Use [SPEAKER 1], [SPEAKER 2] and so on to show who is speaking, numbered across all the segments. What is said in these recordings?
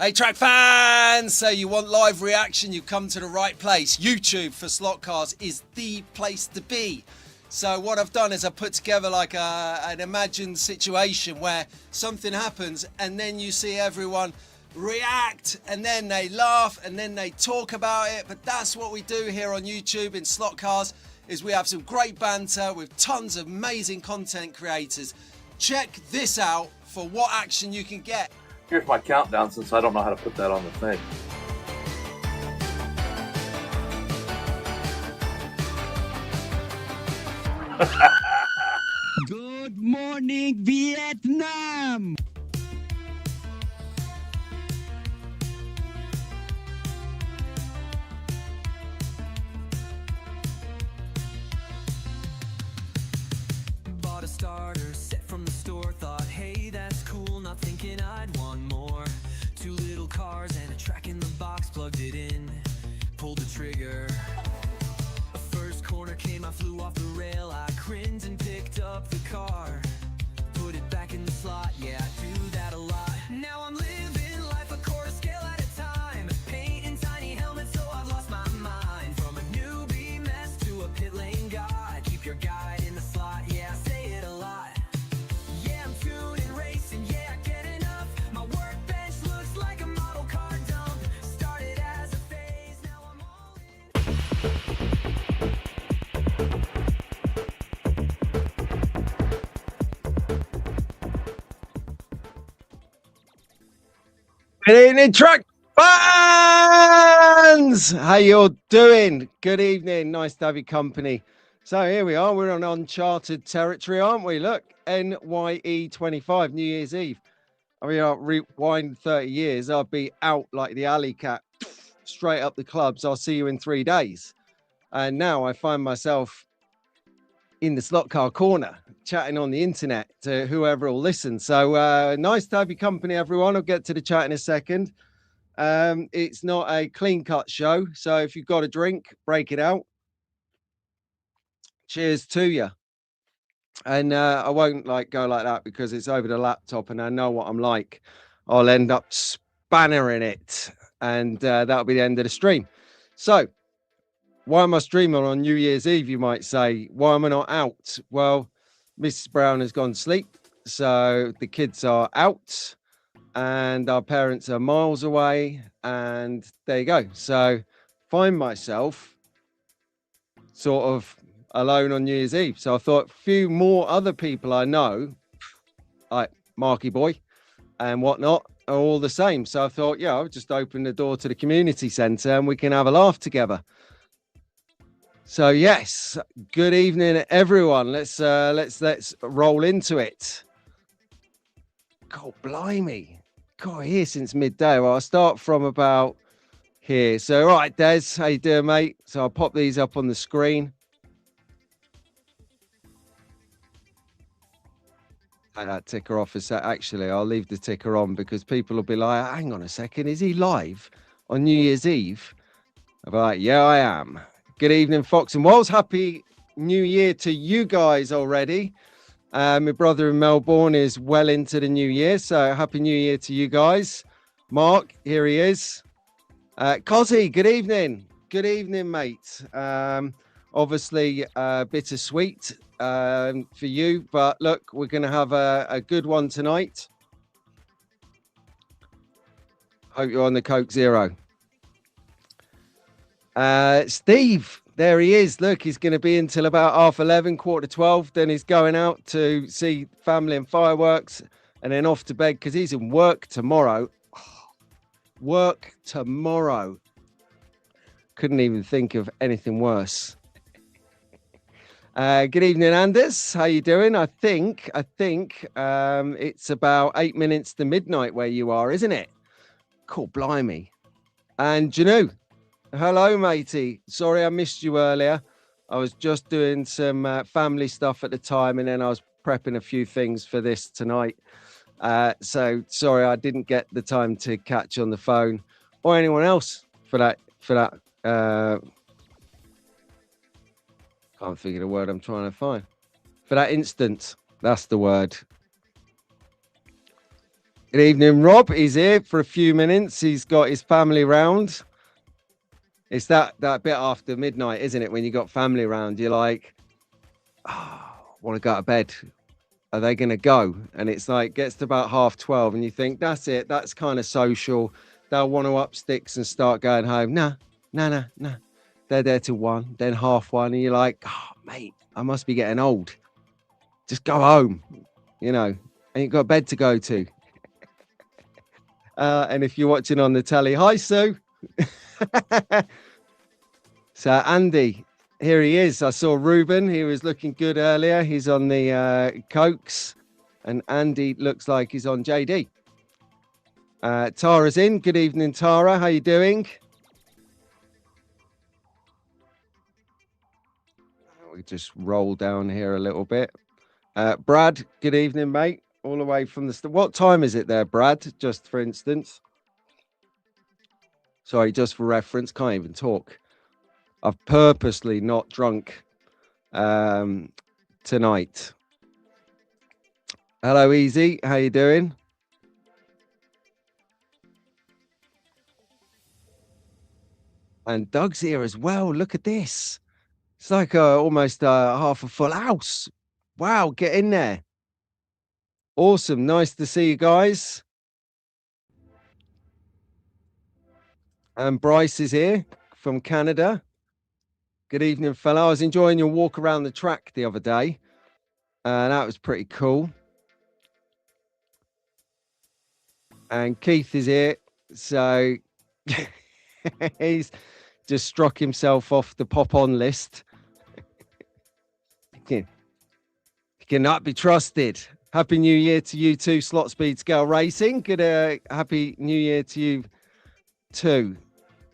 [SPEAKER 1] Hey track fans, so you want live reaction, you've come to the right place. YouTube for slot cars is the place to be. So what I've done is I put together like an imagined situation where something happens and then you see everyone react and then they laugh and then they talk about it. But that's what we do here on YouTube in slot cars, is we have some great banter with tons of amazing content creators. Check this out for what action you can get.
[SPEAKER 2] Here's my countdown, since I don't know how to put that on the thing.
[SPEAKER 3] Good morning, Vietnam!
[SPEAKER 4] Bought a starter set from the store, thought, hey, that's cool, not thinking I'd want more. 2 little cars and a track in the box, plugged it in, pulled the trigger. A first corner came, I flew off the rail, I cringed and picked up the car. Put it back in the slot, yeah, I do that a lot. Now I'm living life a quarter scale at a time, painting tiny helmets so I've lost my mind. From a newbie mess to a pit lane god, keep your guide in the slot, yeah, I say it a lot. Yeah, I'm tuning, racing, yeah, I get enough. My workbench looks like a model car dump. Started as a phase, now I'm all in.
[SPEAKER 1] Good evening, track fans! How you all doing? Good evening. Nice to have your company. So here we are. We're on uncharted territory, aren't we? Look, NYE 25, New Year's Eve. I mean, I'll rewind 30 years. I'll be out like the alley cat, straight up the clubs. I'll see you in 3 days. And now I find myself in the slot car corner, chatting on the internet to whoever will listen. So nice to have your company, everyone. I'll get to the chat in a second. It's not a clean cut show, so if you've got a drink, break it out. Cheers to you. And I won't go like that because it's over the laptop and I know what I'm like. I'll end up spannering it, and that'll be the end of the stream. So why am I streaming on New Year's Eve, you might say? Why am I not out? Well, Mrs. Brown has gone to sleep, so the kids are out and our parents are miles away, and there you go. So find myself sort of alone on New Year's Eve. So I thought a few more other people I know, like Marky Boy and whatnot, are all the same. So I thought, yeah, I'll just open the door to the community centre and we can have a laugh together. So yes, good evening, everyone. Let's roll into it. God, blimey. God, here since midday. Well, I'll start from about here. So, all right, Des, how you doing, mate? So I'll pop these up on the screen. Take that ticker off a sec. Actually, I'll leave the ticker on because people will be like, hang on a second, is he live on New Year's Eve? I'll be like, yeah, I am. Good evening, Fox and Walls. Happy New Year to you guys already. My brother in Melbourne is well into the new year, so happy New Year to you guys. Mark, here he is. Cozzy, good evening. Good evening, mate. Obviously, bittersweet for you, but look, we're going to have a good one tonight. Hope you're on the Coke Zero. Steve, there he is. Look, he's going to be until about 11:30, 11:45. Then he's going out to see family and fireworks and then off to bed because he's in work tomorrow. Work tomorrow. Couldn't even think of anything worse. Good evening, Anders. How you doing? I think it's about 8 minutes to midnight where you are, isn't it? Cool, blimey. And Janu, hello, matey. Sorry I missed you earlier. I was just doing some family stuff at the time, and then I was prepping a few things for this tonight. So sorry I didn't get the time to catch on the phone or anyone else for that. Can't think of the word I'm trying to find. For that instance, that's the word. Good evening, Rob. He's here for a few minutes. He's got his family round. It's that bit after midnight, isn't it? When you got family around, you're like, oh, want to go to bed. Are they going to go? And it's like, gets to about 12:30 and you think, that's it. That's kind of social. They'll want to up sticks and start going home. Nah. They're there till 1, then 1:30. And you're like, oh, mate, I must be getting old. Just go home, you know, and you've got a bed to go to. And if you're watching on the telly, hi, Sue. So Andy, here he is. I saw Ruben. He was looking good earlier. He's on the Cokes. And Andy looks like he's on JD. Tara's in. Good evening, Tara. How you doing? We just roll down here a little bit. Brad, good evening, mate. All the way from the... What time is it there, Brad? Just for instance. Sorry, just for reference. Can't even talk. I've purposely not drunk tonight. Hello, Easy. How you doing? And Doug's here as well. Look at this. It's like almost half a full house. Wow, get in there. Awesome. Nice to see you guys. And Bryce is here from Canada. Good evening, fella. I was enjoying your walk around the track the other day. That was pretty cool. And Keith is here. So he's just struck himself off the pop-on list. He cannot be trusted. Happy New Year to you too, Slot Speed Scale Racing. Good happy New Year to you too.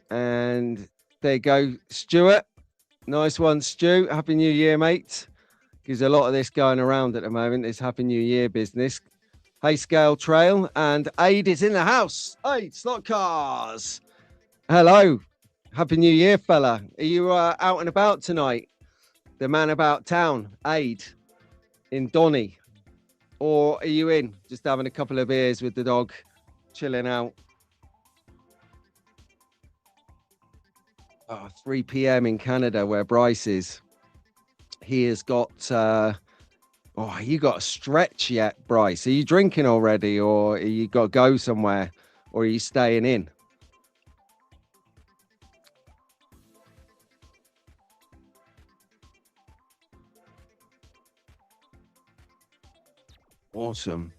[SPEAKER 1] And there you go, Stuart. Nice one, Stu. Happy New Year, mate. There's a lot of this going around at the moment. This Happy New Year business. Hey, Scale Trail. And Aid is in the house. Hey, Slot Cars. Hello. Happy New Year, fella. Are you out and about tonight? The man about town, Aid, in Donny. Or are you in? Just having a couple of beers with the dog, chilling out. 3 p.m. in Canada, where Bryce is. He has got... you got a stretch yet, Bryce? Are you drinking already, or you got to go somewhere, or are you staying in? Awesome.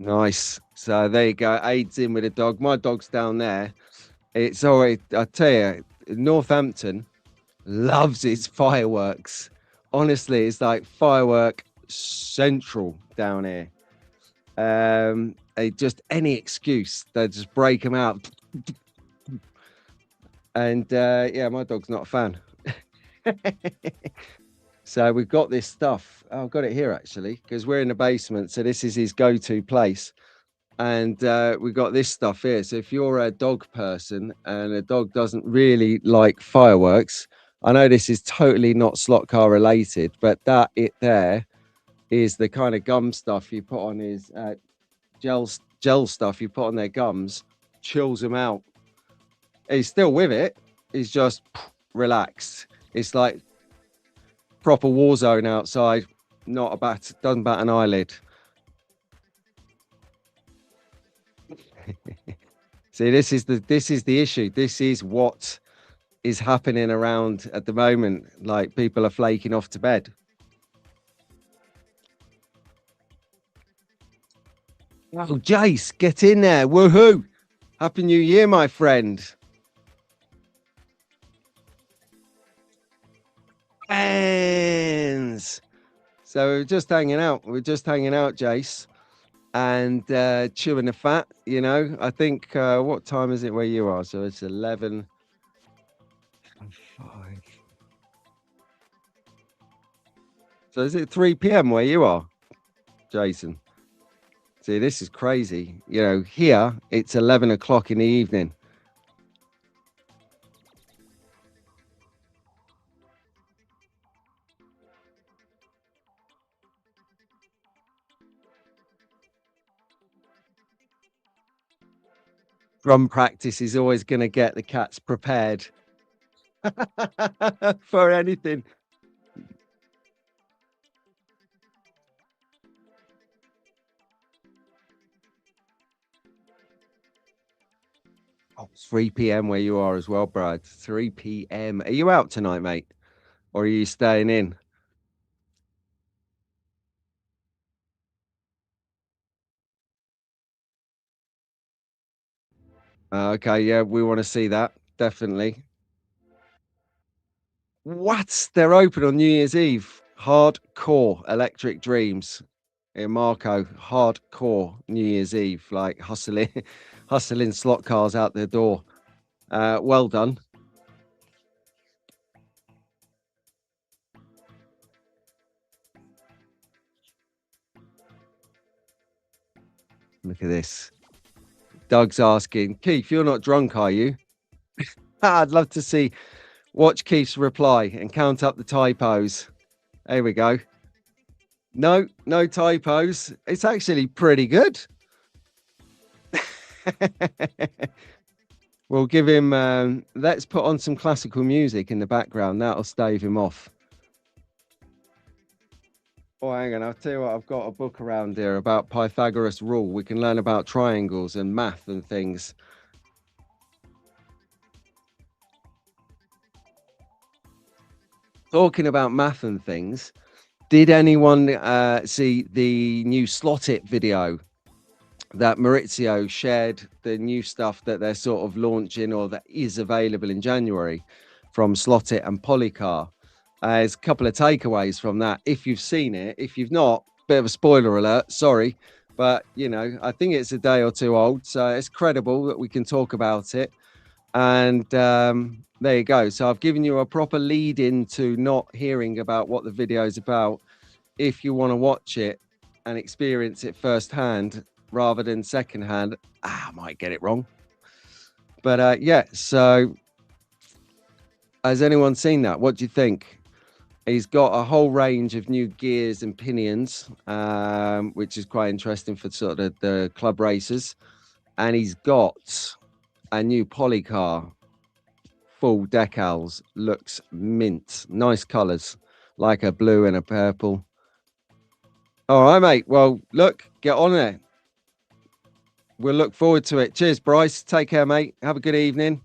[SPEAKER 1] Nice. So there you go. Aid's in with a dog. My dog's down there. It's all right. I tell you, Northampton loves its fireworks. Honestly, it's like firework central down here. Just any excuse, they just break them out. And yeah, my dog's not a fan. So we've got this stuff. Oh, I've got it here actually, because we're in the basement. So this is his go-to place. And we've got this stuff here. So if you're a dog person and a dog doesn't really like fireworks, I know this is totally not slot car related, but that there is the kind of gum stuff you put on his gel stuff you put on their gums, chills them out. He's still with it. He's just relaxed. It's like proper war zone outside. Doesn't bat an eyelid. See, this is the issue. This is what is happening around at the moment. Like, people are flaking off to bed. Oh, Jace, get in there. Woohoo. Happy New Year, my friend. And so we're just hanging out. Jace. And chewing the fat, you know. I think, what time is it where you are? So it's 11:05. So is it 3 p.m. where you are, Jason? See, this is crazy. You know, here it's 11 o'clock in the evening. drum practice is always going to get the cats prepared for anything. Oh, 3 p.m. where you are as well, Brad. 3 p.m. Are you out tonight, mate? Or are you staying in? Okay, yeah, we want to see that. Definitely. What? They're open on New Year's Eve. Hardcore Electric Dreams in Marco. Hardcore New Year's Eve. Like hustling, hustling slot cars out the door. Well done. Look at this. Doug's asking, Keith, you're not drunk, are you? I'd love to watch Keith's reply and count up the typos. There we go. No typos. It's actually pretty good. We'll give him, let's put on some classical music in the background. That'll stave him off. Oh, hang on. I'll tell you what, I've got a book around here about Pythagoras' rule. We can learn about triangles and math and things. Talking about math and things, did anyone see the new Slot It video that Maurizio shared, the new stuff that they're sort of launching or that is available in January from Slot It and Polycar? There's a couple of takeaways from that. If you've seen it, if you've not, bit of a spoiler alert, sorry. But, you know, I think it's a day or two old, so it's credible that we can talk about it. And there you go. So I've given you a proper lead into not hearing about what the video is about. If you want to watch it and experience it firsthand rather than secondhand, I might get it wrong. But yeah, so has anyone seen that? What do you think? He's got a whole range of new gears and pinions, which is quite interesting for sort of the club racers. And he's got a new Polycar full decals. Looks mint. Nice colours, like a blue and a purple. All right, mate. Well, look, get on there. We'll look forward to it. Cheers, Bryce. Take care, mate. Have a good evening.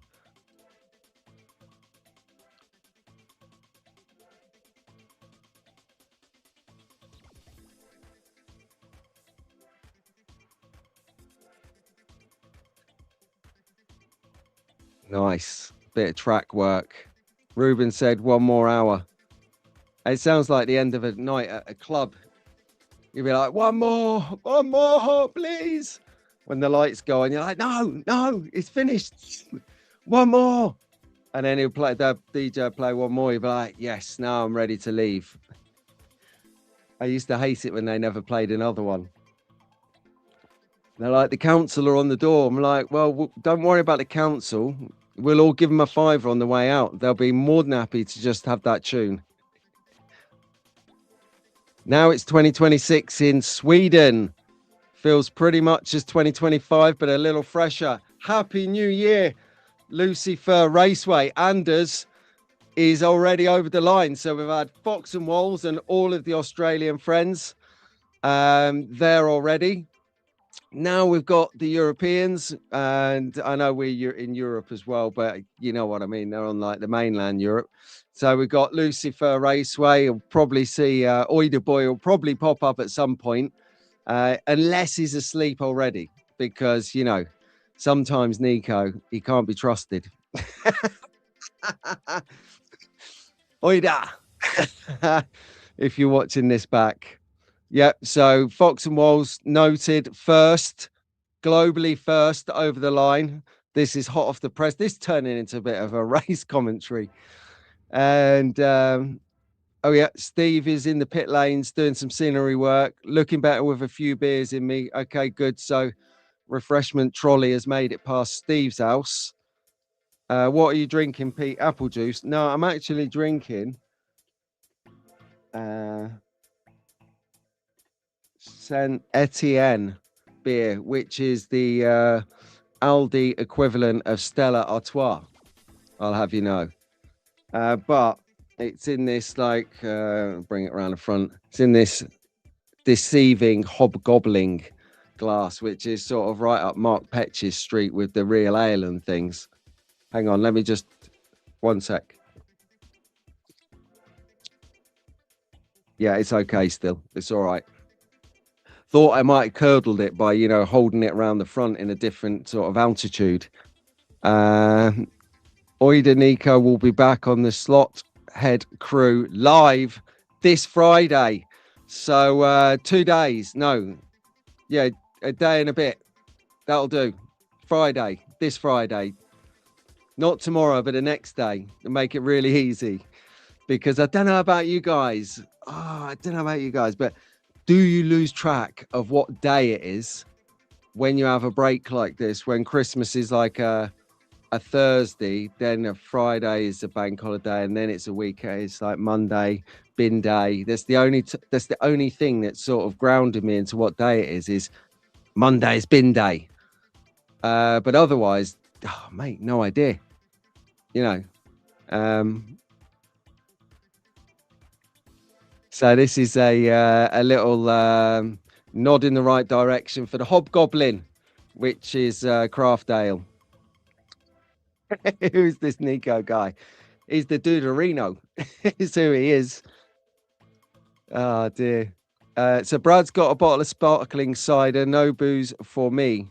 [SPEAKER 1] Nice. Bit of track work. Ruben said 1 more hour. It sounds like the end of a night at a club. You'll be like, one more, please. When the lights go on, you're like, no, it's finished. 1 more. And then he'll play, the DJ play 1 more. You'll be like, yes, now I'm ready to leave. I used to hate it when they never played another one. They're like, the council are on the door. I'm like, well, don't worry about the council. We'll all give them a £5 on the way out. They'll be more than happy to just have that tune. Now it's 2026 in Sweden. Feels pretty much as 2025, but a little fresher. Happy New Year, Lucifer Raceway. Anders is already over the line. So we've had Fox and Walls and all of the Australian friends there already. Now we've got the Europeans, and I know we're in Europe as well, but you know what I mean. They're on like the mainland Europe. So we've got Lucifer Raceway. You'll probably see Oida Boy will probably pop up at some point, unless he's asleep already, because, you know, sometimes Nico, he can't be trusted. Oida, if you're watching this back. Yep. So Fox and Walls noted first, globally first over the line. This is hot off the press. This turning into a bit of a race commentary. And oh yeah, Steve is in the pit lanes doing some scenery work, looking better with a few beers in me. Okay, good. So refreshment trolley has made it past Steve's house. What are you drinking, Pete? Apple juice? No, I'm actually drinking Saint Etienne beer, which is the Aldi equivalent of Stella Artois, I'll have you know. But it's in this, like, bring it around the front. It's in this deceiving hobgobbling glass, which is sort of right up Mark Petch's street with the real ale and things. Hang on, let me just, one sec. Yeah, it's okay still. It's all right. Thought I might have curdled it by, holding it around the front in a different sort of altitude. Oida Nico will be back on the Slot Head crew live this Friday. So 2 days. No. Yeah, a day and a bit. That'll do. Friday. This Friday. Not tomorrow, but the next day. To make it really easy. Because I don't know about you guys. I don't know about you guys, but do you lose track of what day it is when you have a break like this? When Christmas is like a Thursday, then a Friday is a bank holiday, and then it's a weekend. It's like Monday, bin day. That's the only thing that sort of grounded me into what day it is Monday's bin day. But otherwise, mate, no idea. So this is a little nod in the right direction for the Hobgoblin, which is craft ale. Who's this Nico guy? He's the Duderino. Is who he is. Oh dear. So Brad's got a bottle of sparkling cider, no booze for me.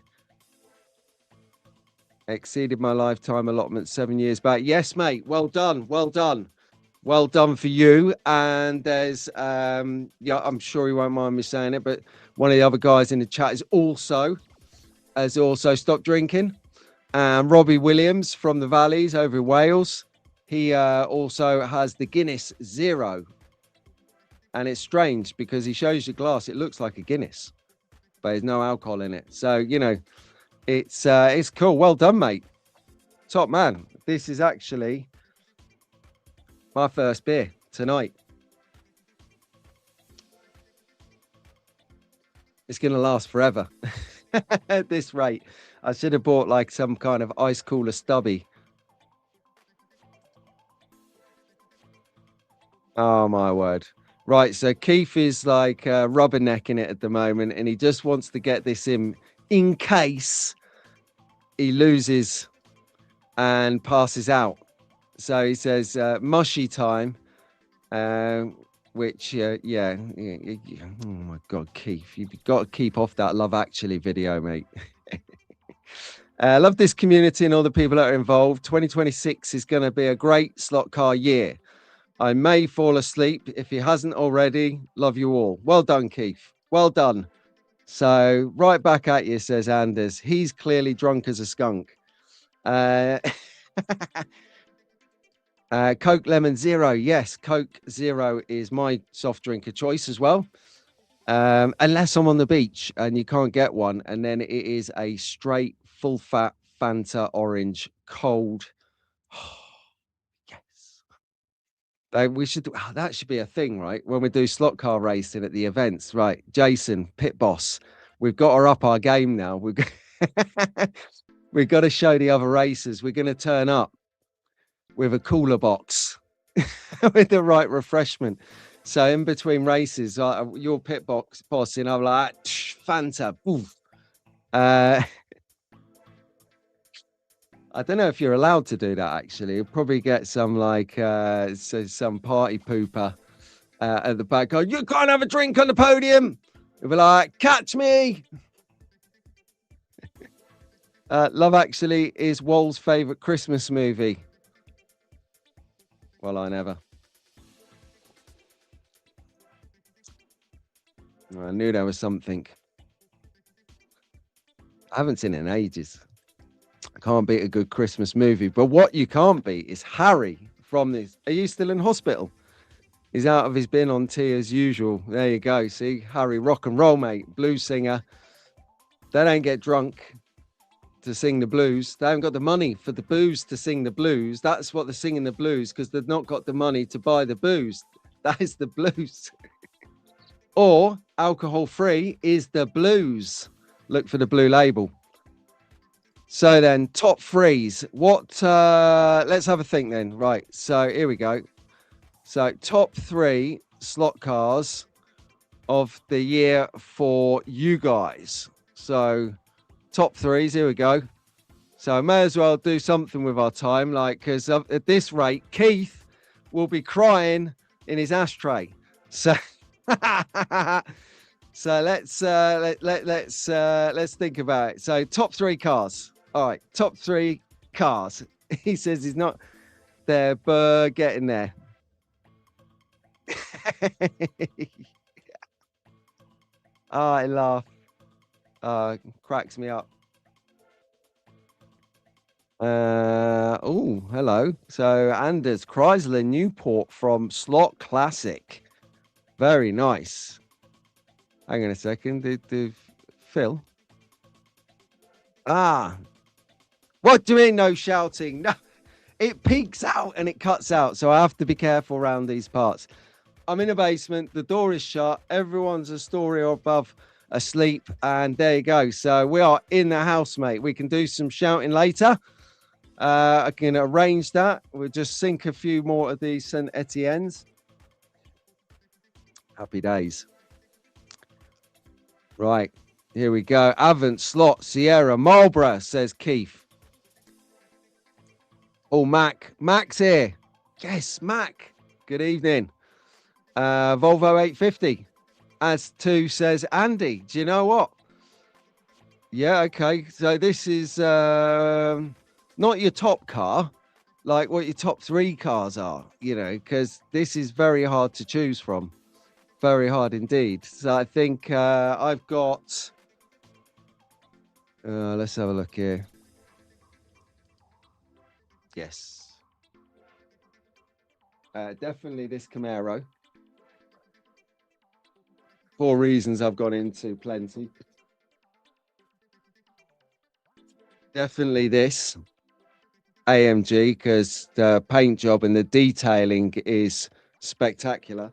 [SPEAKER 1] Exceeded my lifetime allotment 7 years back. Yes, mate. Well done. Well done. Well done for you. And there's I'm sure he won't mind me saying it, but one of the other guys in the chat has also stopped drinking. Robbie Williams from the Valleys over in Wales. He also has the Guinness Zero. And it's strange because he shows you glass. It looks like a Guinness, but there's no alcohol in it. So, it's cool. Well done, mate. Top man. This is actually my first beer tonight. It's going to last forever at this rate. I should have bought like some kind of ice cooler stubby. Oh, my word. Right, so Keith is like rubbernecking it at the moment, and he just wants to get this in case he loses and passes out. So he says mushy time, which, yeah. Oh, my God, Keith, you've got to keep off that Love Actually video, mate. I love this community and all the people that are involved. 2026 is going to be a great slot car year. I may fall asleep. If he hasn't already, love you all. Well done, Keith. Well done. So right back at you, says Anders. He's clearly drunk as a skunk. Coke Lemon Zero. Yes, Coke Zero is my soft drink of choice as well. Unless I'm on the beach and you can't get one. And then it is a straight full fat Fanta orange cold. We should that should be a thing, right? When we do slot car racing at the events, right? Jason, pit boss, we've got to up our game now. We've got to show the other racers. We're going to turn up with a cooler box with the right refreshment. So in between races, your pit boss and I'm like Fanta. Oof. I don't know if you're allowed to do that, actually. You'll probably get some some party pooper at the back going, you can't have a drink on the podium. You'll be like, catch me. Love Actually is Wal's favourite Christmas movie. Well, I never. I knew there was something. I haven't seen it in ages. I can't beat a good Christmas movie. But what you can't beat is Harry from this. Are you still in hospital? He's out of his bin on tea as usual. There you go. See, Harry, rock and roll, mate. Blues singer. They don't get drunk to sing the blues. They haven't got the money for the booze to sing the blues. That's what they're singing the blues, because they've not got the money to buy the booze. That is the blues. Or alcohol free is the blues. Look for the blue label. So then, top threes. What? Let's have a think then. Right. So here we go. So top 3 slot cars of the year for you guys. So top 3s. Here we go. So I may as well do something with our time, like, because at this rate, Keith will be crying in his ashtray. So, so let's think about it. So top 3 cars. All right, top 3 cars. He says he's not there, but getting there. I laugh. Cracks me up. Oh, hello. So Anders Chrysler Newport from Slot Classic. Very nice. Hang on a second. Did Phil? What do you mean no shouting? No, it peaks out and it cuts out. So I have to be careful around these parts. I'm in a basement. The door is shut. Everyone's a story or above asleep. And there you go. So we are in the house, mate. We can do some shouting later. I can arrange that. We'll just sink a few more of these Saint Etiennes. Happy days. Right. Here we go. Avant, Slot, Sierra, Marlborough, says Keith. Oh, Mac. Mac's here. Yes, Mac. Good evening. Volvo 850. As 2 says Andy. Do you know what? Yeah, okay. So this is not your top car, like what your top 3 cars are, you know, because this is very hard to choose from. Very hard indeed. So I think I've got... let's have a look here. Yes. Definitely this Camaro. For reasons I've gone into plenty. Definitely this AMG, because the paint job and the detailing is spectacular.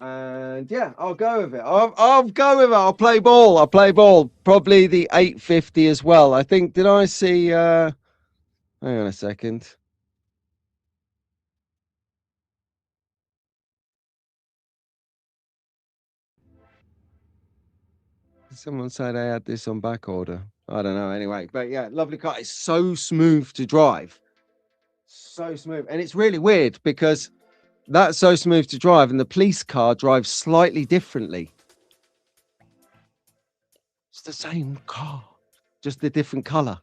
[SPEAKER 1] And yeah, I'll go with it. I'll go with it. I'll play ball. I'll play ball. Probably the 850 as well. I think, did I see... hang on a second. Someone said I had this on back order. I don't know. Anyway, but yeah, lovely car. It's so smooth to drive. So smooth. And it's really weird because that's so smooth to drive and the police car drives slightly differently. It's the same car, just a different color,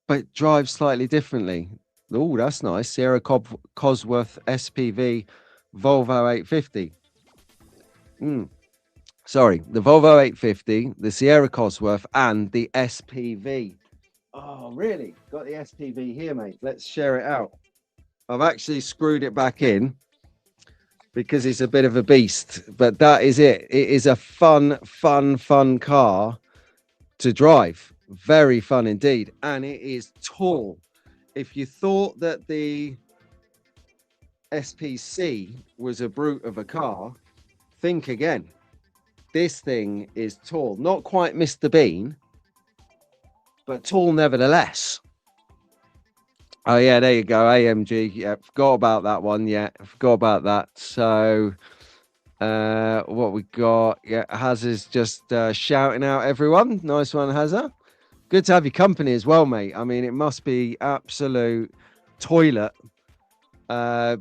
[SPEAKER 1] but it drives slightly differently. Oh, that's nice. Sierra Cosworth SPV Volvo 850. Sorry, the Volvo 850, the Sierra Cosworth, and the SPV. Oh, really? Got the SPV here, mate. Let's share it out. I've actually screwed it back in because it's a bit of a beast, but that is it. It is a fun car to drive. Very fun indeed. And it is tall. If you thought that the SPC was a brute of a car, think again. This thing is tall. Not quite Mr. Bean, but tall nevertheless. Oh, yeah, there you go. AMG. Yeah, forgot about that one. Yeah, forgot about that. So, what we got? Yeah, Hazard's just shouting out everyone. Nice one, Hazard. Good to have your company as well, mate. I mean, it must be absolute toilet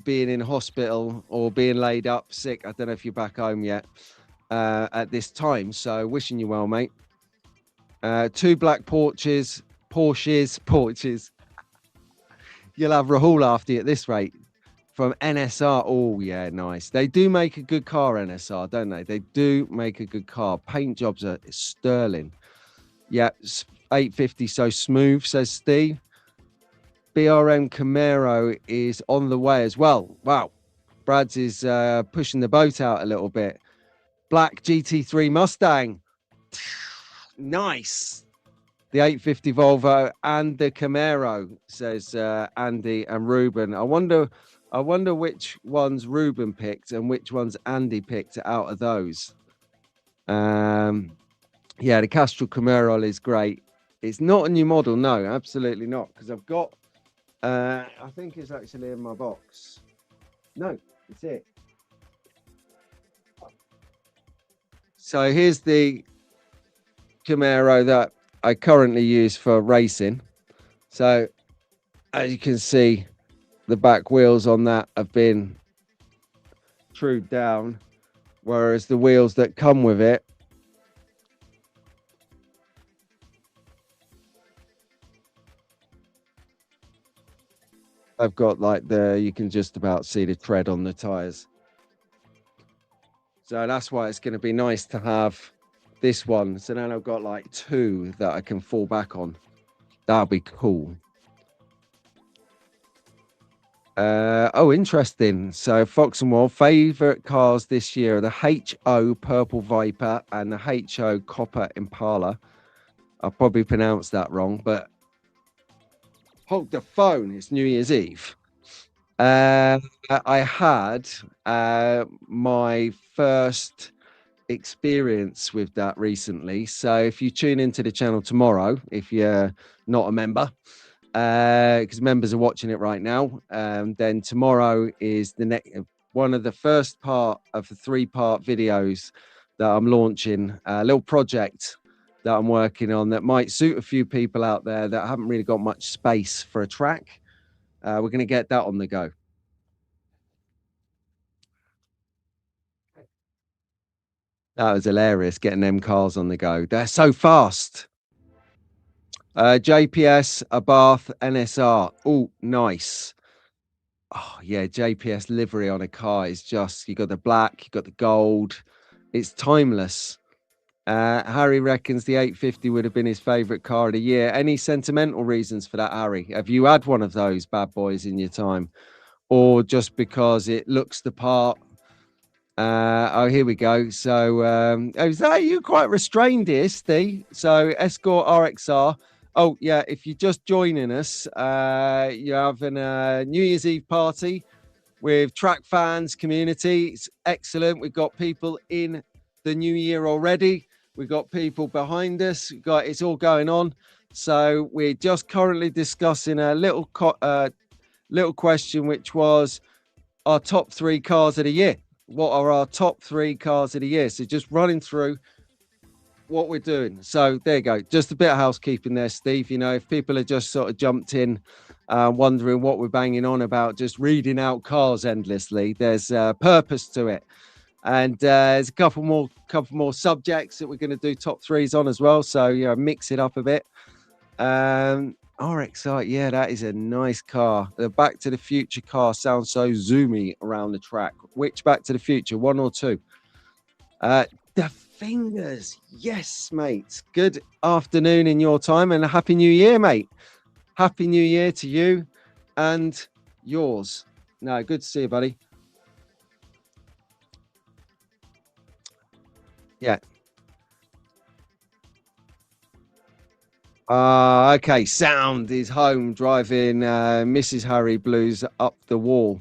[SPEAKER 1] being in hospital or being laid up sick. I don't know if you're back home yet at this time. So, wishing you well, mate. 2 black Porsches. You'll have Rahul after you at this rate. From NSR. Oh, yeah, nice. They do make a good car, NSR, don't they? They do make a good car. Paint jobs are sterling. Yeah, 850 so smooth, says Steve. BRM Camaro is on the way as well. Wow. Brad's is pushing the boat out a little bit. Black GT3 Mustang. Nice. The 850 Volvo and the Camaro, says Andy and Ruben. I wonder which ones Ruben picked and which ones Andy picked out of those. Yeah, the Castrol Camerol is great. It's not a new model, no, absolutely not, because I've got, I think it's actually in my box. No, it's it. So here's the Camaro that I currently use for racing. So as you can see, the back wheels on that have been trued down, whereas the wheels that come with it I've got like you can just about see the tread on the tires. So that's why it's going to be nice to have this one. So then I've got like two that I can fall back on. That'll be cool. Oh, interesting. So Fox and Wall favorite cars this year are the HO Purple Viper and the HO Copper Impala. I'll probably pronounce that wrong, but hold the phone. It's New Year's Eve. I had my first experience with that recently. So if you tune into the channel tomorrow, if you're not a member, because members are watching it right now, then tomorrow is the next one of the first part of the 3-part videos that I'm launching, a little project that I'm working on that might suit a few people out there that haven't really got much space for a track. We're going to get that on the go. That was hilarious, getting them cars on the go. They're so fast. JPS, Abarth, NSR. Oh, nice. Oh, yeah, JPS livery on a car is just, you got the black, you got the gold. It's timeless. Harry reckons the 850 would have been his favourite car of the year. Any sentimental reasons for that, Harry? Have you had one of those bad boys in your time? Or just because it looks the part? Oh, here we go. So, is that you quite restrained here, Steve? So, Escort RXR. Oh, yeah. If you're just joining us, you're having a New Year's Eve party with track fans, community. It's excellent. We've got people in the new year already. We've got people behind us. It's all going on. So, we're just currently discussing a little question, which was our top 3 cars of the year. What are our top 3 cars of the year? So just running through what we're doing. So there you go. Just a bit of housekeeping there, Steve. You know, if people are just sort of jumped in, wondering what we're banging on about, just reading out cars endlessly, there's a purpose to it. And there's a couple more subjects that we're going to do top 3s on as well. So, you know, mix it up a bit. RXR, yeah, that is a nice car. The Back to the Future car sounds so zoomy around the track. Which Back to the Future, 1 or 2? The Fingers, yes, mate. Good afternoon in your time, and a happy new year, mate. Happy new year to you and yours. No, good to see you, buddy. Yeah. Okay, Sound is home driving Mrs. Harry Blues up the wall.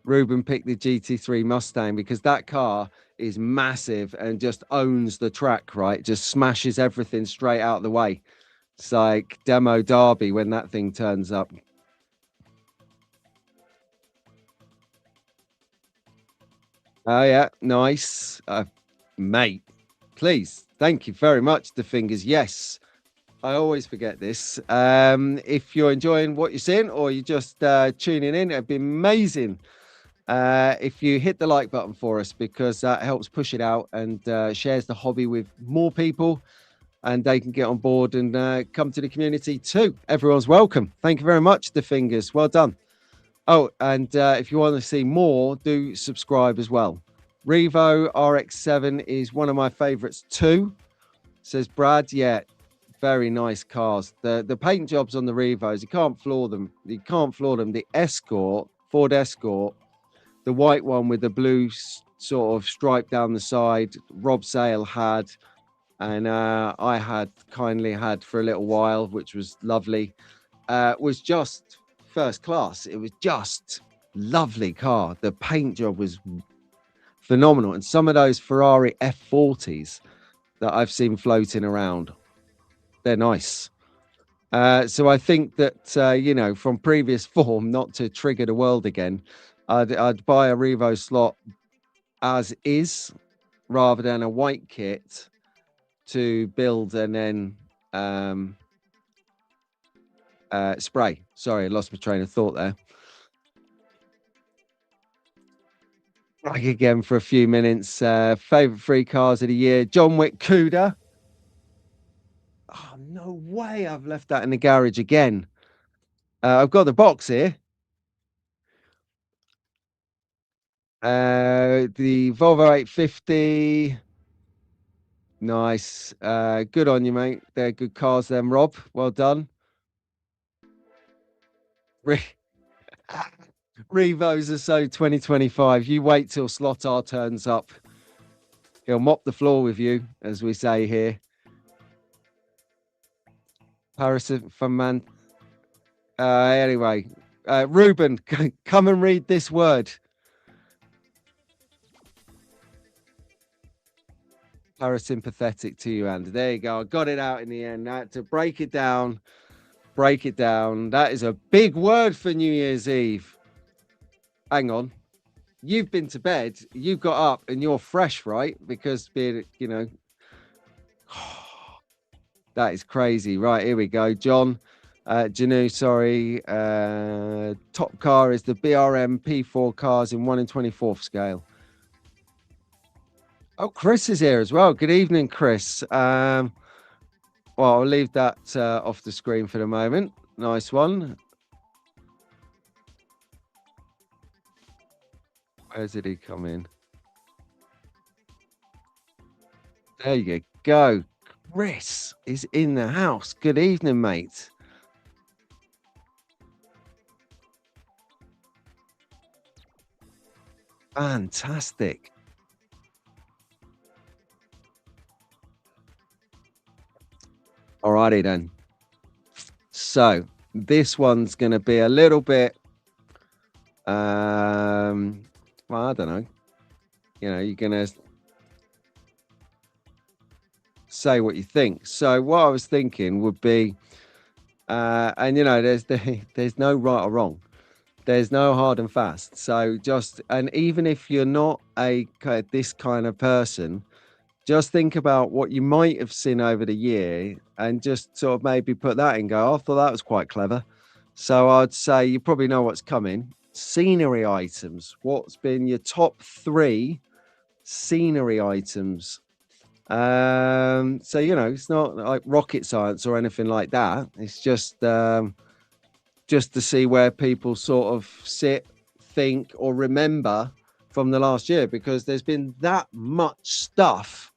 [SPEAKER 1] Ruben picked the GT3 Mustang because that car is massive and just owns the track, right? Just smashes everything straight out of the way. It's like Demo Derby when that thing turns up. Oh, yeah, nice. Mate, please. Thank you very much, The Fingers. Yes, I always forget this. If you're enjoying what you're seeing or you're just tuning in, it'd be amazing if you hit the like button for us, because that helps push it out and shares the hobby with more people, and they can get on board and come to the community too. Everyone's welcome. Thank you very much, The Fingers. Well done. Oh, and if you want to see more, do subscribe as well. Revo RX7 is one of my favorites too, says Brad. Yeah, very nice cars. The paint jobs on the Revos, you can't flaw them. You can't flaw them. The Escort, Ford Escort, the white one with the blue sort of stripe down the side, Rob Sale had, and I had kindly had for a little while, which was lovely, was just first class. It was just lovely car. The paint job was phenomenal, and some of those Ferrari F40s that I've seen floating around, they're nice. So I think that you know, from previous form, not to trigger the world again, I'd buy a Revo slot as is rather than a white kit to build and then spray. Sorry, I lost my train of thought there. Back again for a few minutes. Favorite 3 cars of the year: John Wick Cuda. Oh, no way I've left that in the garage again. I've got the box here. The Volvo 850. Nice. Good on you, mate. They're good cars, them, Rob. Well done. Revos are so 2025. You wait till Slotar turns up. He'll mop the floor with you, as we say here. Paris from man. Anyway, Ruben, come and read this word. Parasympathetic to you, Andy. There you go. I got it out in the end. Now to break it down. Break it down. That is a big word for New Year's Eve. Hang on. You've been to bed. You got up and you're fresh, right? Because being, you know, that is crazy. Right, here we go. John, Janu, sorry. Top car is the BRM P4 cars in 1 in 24th scale. Oh, Chris is here as well. Good evening, Chris. Well, I'll leave that off the screen for the moment. Nice one. Where did he come in? There you go. Chris is in the house. Good evening, mate. Fantastic. Alrighty then. So this one's going to be a little bit, well, I don't know. You know, you're going to say what you think. So what I was thinking would be, and you know, there's no right or wrong. There's no hard and fast. So just, and even if you're not this kind of person, just think about what you might have seen over the year and just sort of maybe put that in, go, I thought that was quite clever. So I'd say you probably know what's coming. Scenery items. What's been your top 3 scenery items? So, you know, it's not like rocket science or anything like that. It's just to see where people sort of sit, think, or remember from the last year, because there's been that much stuff.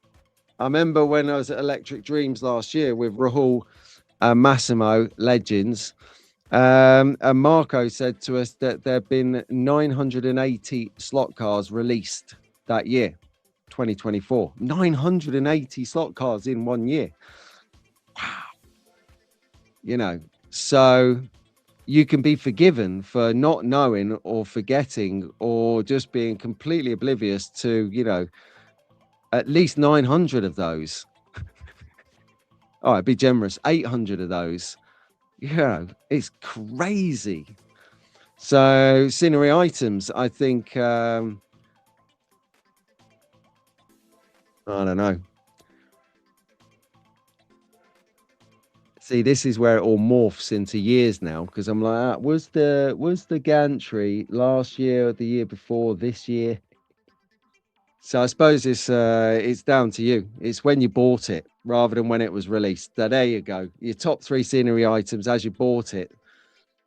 [SPEAKER 1] I remember when I was at Electric Dreams last year with Rahul and Massimo, legends, and Marco said to us that there have been 980 slot cars released that year, 2024. 980 slot cars in 1 year. Wow. You know, so you can be forgiven for not knowing or forgetting or just being completely oblivious to, you know, at least 900 of those. All right, be generous. 800 of those. Yeah, it's crazy. So scenery items, I think, I don't know. See, this is where it all morphs into years now, because I'm like, was the gantry last year or the year before this year? So I suppose it's down to you. It's when you bought it rather than when it was released. So there you go. Your top 3 scenery items as you bought it,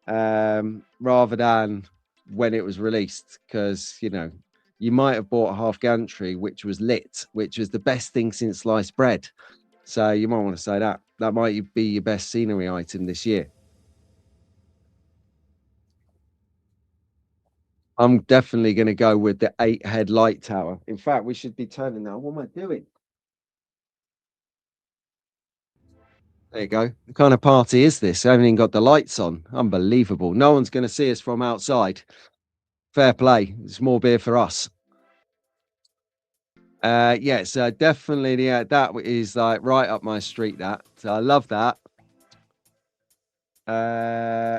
[SPEAKER 1] rather than when it was released. Because, you know, you might have bought a half gantry, which was lit, which was the best thing since sliced bread. So you might want to say that. That might be your best scenery item this year. I'm definitely going to go with the 8-head light tower. In fact, we should be turning now. What am I doing? There you go. What kind of party is this? I haven't even got the lights on. Unbelievable. No one's going to see us from outside. Fair play. It's more beer for us. Yeah, so definitely that is like right up my street. That, so I love that.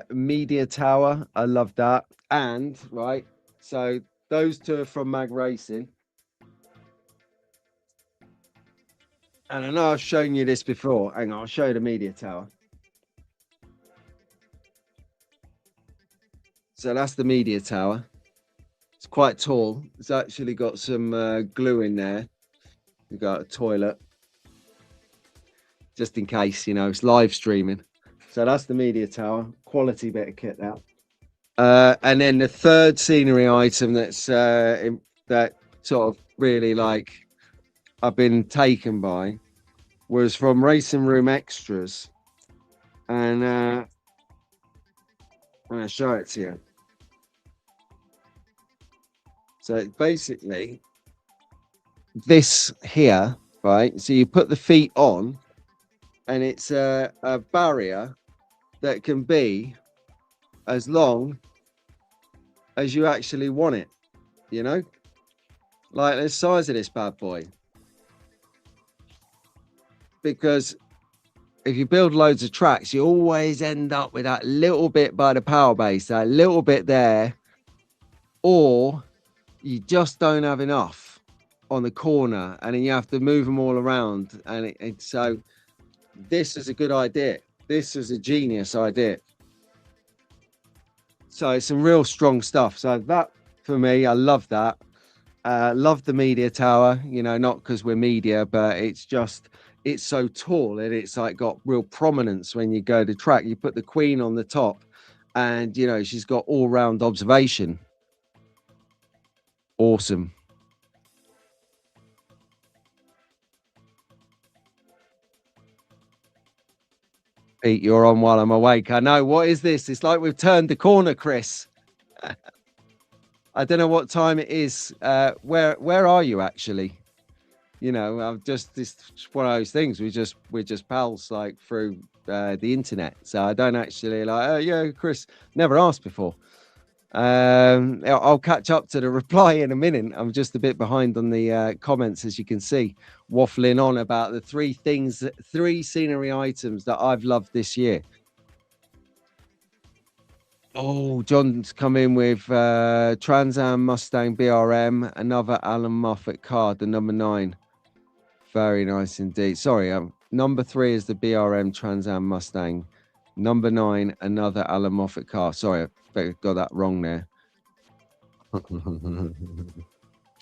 [SPEAKER 1] Media Tower, I love that. And right, so those two are from Mag Racing. And I know I've shown you this before. Hang on, I'll show you the Media Tower. So that's the Media Tower. It's quite tall. It's actually got some glue in there. We've got a toilet. Just in case, you know, it's live streaming. So that's the Media Tower. Quality bit of kit now. And then the third scenery item that's that sort of really like I've been taken by was from Racing Room Extras. And I'm going to show it to you. So basically this here, right? So you put the feet on and it's a barrier that can be as long as you actually want it, you know, like the size of this bad boy. Because if you build loads of tracks, you always end up with that little bit by the power base, that little bit there, or you just don't have enough on the corner and then you have to move them all around. And so this is a good idea. This is a genius idea. So it's some real strong stuff. So that for me, I love that. Love the Media Tower, you know, not because we're media, but it's just, it's so tall and it's like got real prominence when you go to track. You put the Queen on the top and, you know, she's got all round observation. Awesome. Pete, you're on while I'm awake. I know. What is this? It's like we've turned the corner, Chris. I don't know what time it is. Where are you actually? You know, I'm just, this one of those things. We're just pals like through the internet. So I don't actually like. Oh yeah, Chris. Never asked before. I'll catch up to the reply in a minute. I'm just a bit behind on the comments, as you can see, waffling on about the three scenery items that I've loved this year. Oh, John's come in with Trans Am Mustang BRM, another Alan Moffat car, the number 9. Very nice indeed. Sorry, number 3 is the BRM Trans Am Mustang. Number 9, another Alan Moffat car. Sorry, I got that wrong there.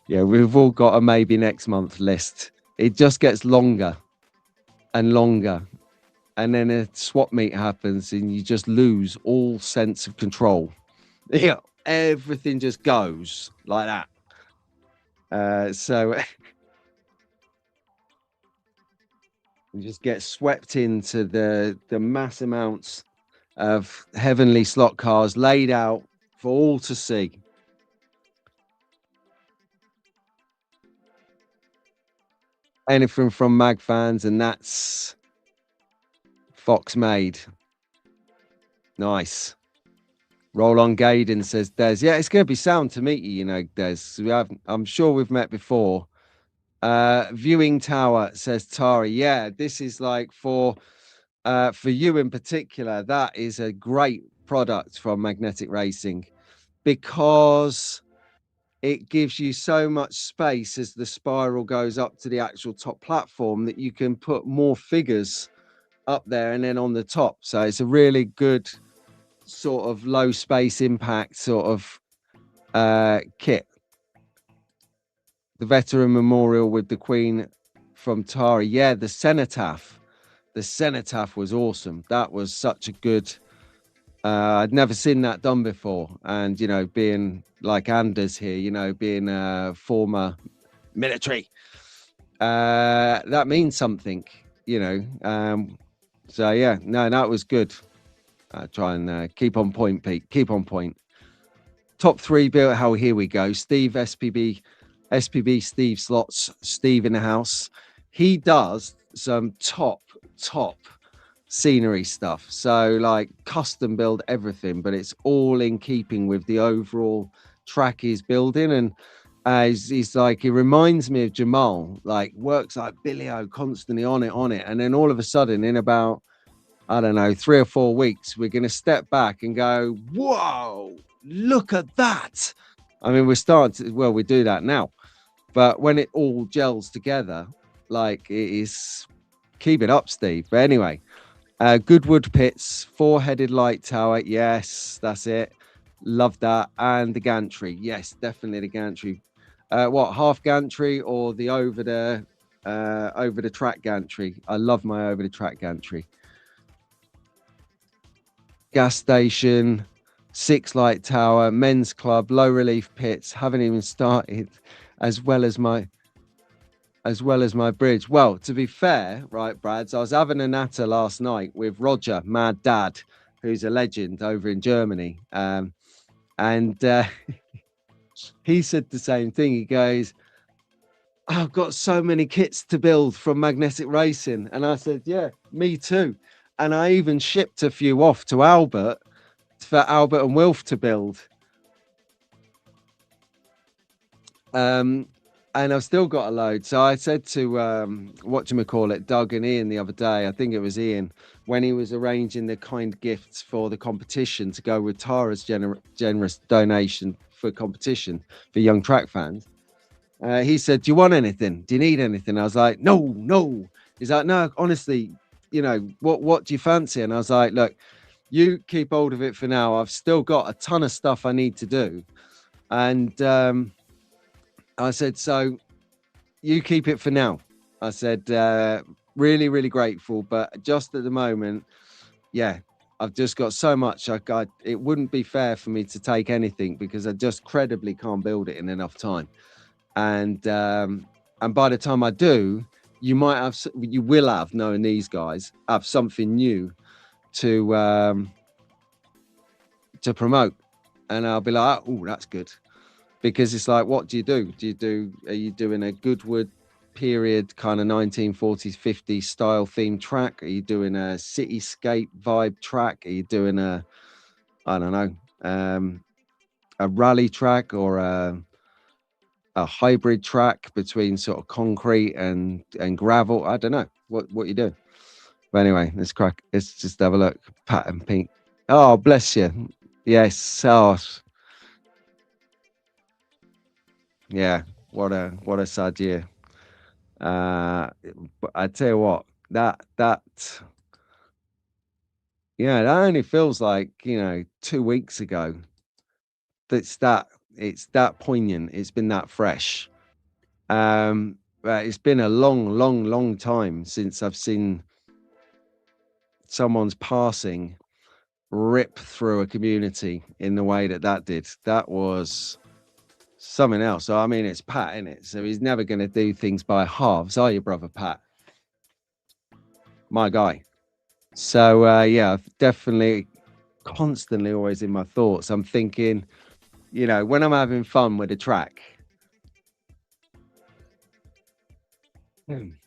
[SPEAKER 1] Yeah, we've all got a maybe next month list. It just gets longer and longer. And then a swap meet happens and you just lose all sense of control. Yeah, everything just goes like that. So you just get swept into the mass amounts of heavenly slot cars laid out for all to see. Anything from Mag fans, and that's Fox made. Nice. Roll on Gaydon says Des. Yeah, it's going to be sound to meet you, you know, Des. I'm sure we've met before. Viewing Tower says Tari. Yeah, this is like for you in particular. That is a great product from Magnetic Racing because it gives you so much space as the spiral goes up to the actual top platform that you can put more figures up there and then on the top. So it's a really good sort of low space impact sort of kit. The veteran memorial with the Queen from Tari. Yeah, the cenotaph. The cenotaph was awesome. That was such a good I'd never seen that done before. And, you know, being like Anders here, you know, being a former military, that means something, you know. So, yeah, no, that was good. Try and keep on point, Pete. Keep on point. Top 3 built. How here we go. Steve, SPB Steve Slots. Steve in the house. He does some top scenery stuff. So like custom build everything, but it's all in keeping with the overall track he's building. And he's like, he reminds me of Jamal, like works like Billy-O constantly on it. And then all of a sudden in about, I don't know, 3 or 4 weeks, we're going to step back and go, whoa, look at that. I mean, we're starting to, well, we do that now, but when it all gels together, like it is, keep it up, Steve. But anyway, Goodwood Pits, 4-headed light tower. Yes, that's it. Love that. And the gantry. Yes, definitely the gantry. What, half gantry or the over the track gantry? I love my over the track gantry. Gas station, 6 light tower, men's club, low relief pits. Haven't even started, as well as my bridge. Well, to be fair, right, Brads, I was having a natter last night with Roger, Mad Dad, who's a legend over in Germany. And he said the same thing. He goes, I've got so many kits to build from Magnetic Racing. And I said, yeah, me too. And I even shipped a few off to Albert for Albert and Wilf to build. And I've still got a load. So I said to whatchamacallit, Doug and Ian the other day, I think it was Ian, when he was arranging the kind gifts for the competition to go with Tara's generous donation for competition for young track fans. He said, do you want anything? Do you need anything? I was like, no. He's like, no, honestly, you know, what do you fancy? And I was like, look, you keep hold of it for now. I've still got a ton of stuff I need to do. And I said, so you keep it for now. I said, really, really grateful. But just at the moment, yeah, I've just got so much. It wouldn't be fair for me to take anything because I just credibly can't build it in enough time. And by the time I do, you will have, knowing these guys, have something new to promote. And I'll be like, oh, that's good. Because it's like, what do? Are you doing a Goodwood period kind of 1940s, 50s style themed track? Are you doing a cityscape vibe track? Are you doing a rally track or a hybrid track between sort of concrete and gravel? I don't know what you doing. But anyway, let's just have a look. Pat and Pink. Oh, bless you. Yes. Oh. Yeah, what a sad year. But I tell you what, that yeah, that only feels like, 2 weeks ago. It's that poignant. It's been that fresh. But it's been a long time since I've seen someone's passing rip through a community in the way that did. That was something else. So I mean, it's Pat, isn't it? So he's never going to do things by halves, are you, brother Pat? My guy. So yeah, definitely, constantly, always in my thoughts. I'm thinking, when I'm having fun with a track, and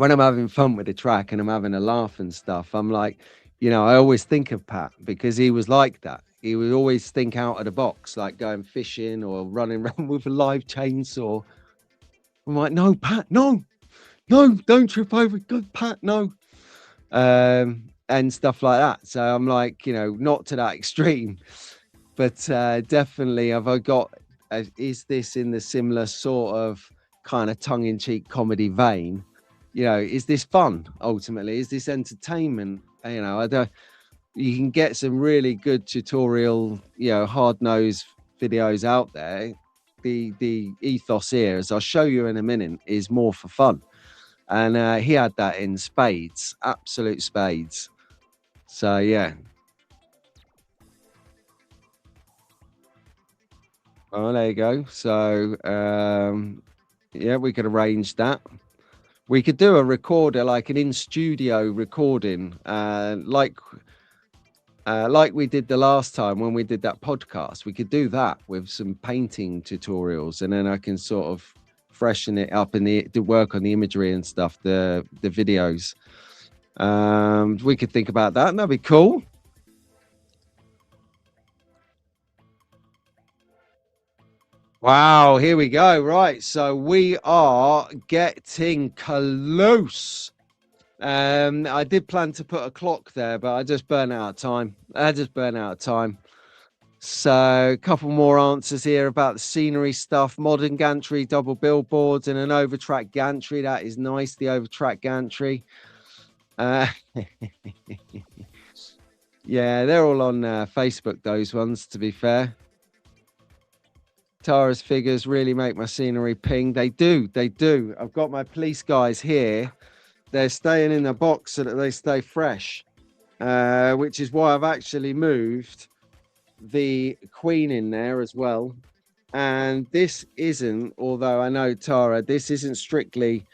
[SPEAKER 1] I'm having a laugh and stuff, I'm like, I always think of Pat because he was like that. He would always think out of the box, like going fishing or running around with a live chainsaw. I'm like, no, Pat, no, don't trip over. Good, Pat, no. And stuff like that. So I'm like, not to that extreme, but definitely have I got, is this in the similar sort of kind of tongue-in-cheek comedy vein? Is this fun ultimately? Is this entertainment? You can get some really good tutorial, hard-nosed videos out there. The ethos here, as I'll show you in a minute, is more for fun. And he had that in spades, absolute spades. So, yeah. Oh, there you go. So, yeah, we could arrange that. We could do a recorder, like an in-studio recording, like we did the last time when we did that podcast. We could do that with some painting tutorials, and then I can sort of freshen it up and work on the imagery and stuff, the videos. We could think about that. That'd be cool. Wow, here we go. Right, so we are getting close. I did plan to put a clock there, but I just burnt out of time. So a couple more answers here about the scenery stuff. Modern gantry, double billboards, and an overtrack gantry. That is nice, the overtrack gantry. Yeah, they're all on Facebook, those ones, to be fair. Tara's figures really make my scenery ping. They do. I've got my police guys here. They're staying in the box so that they stay fresh, which is why I've actually moved the Queen in there as well. And this isn't, although I know Tara, this isn't strictly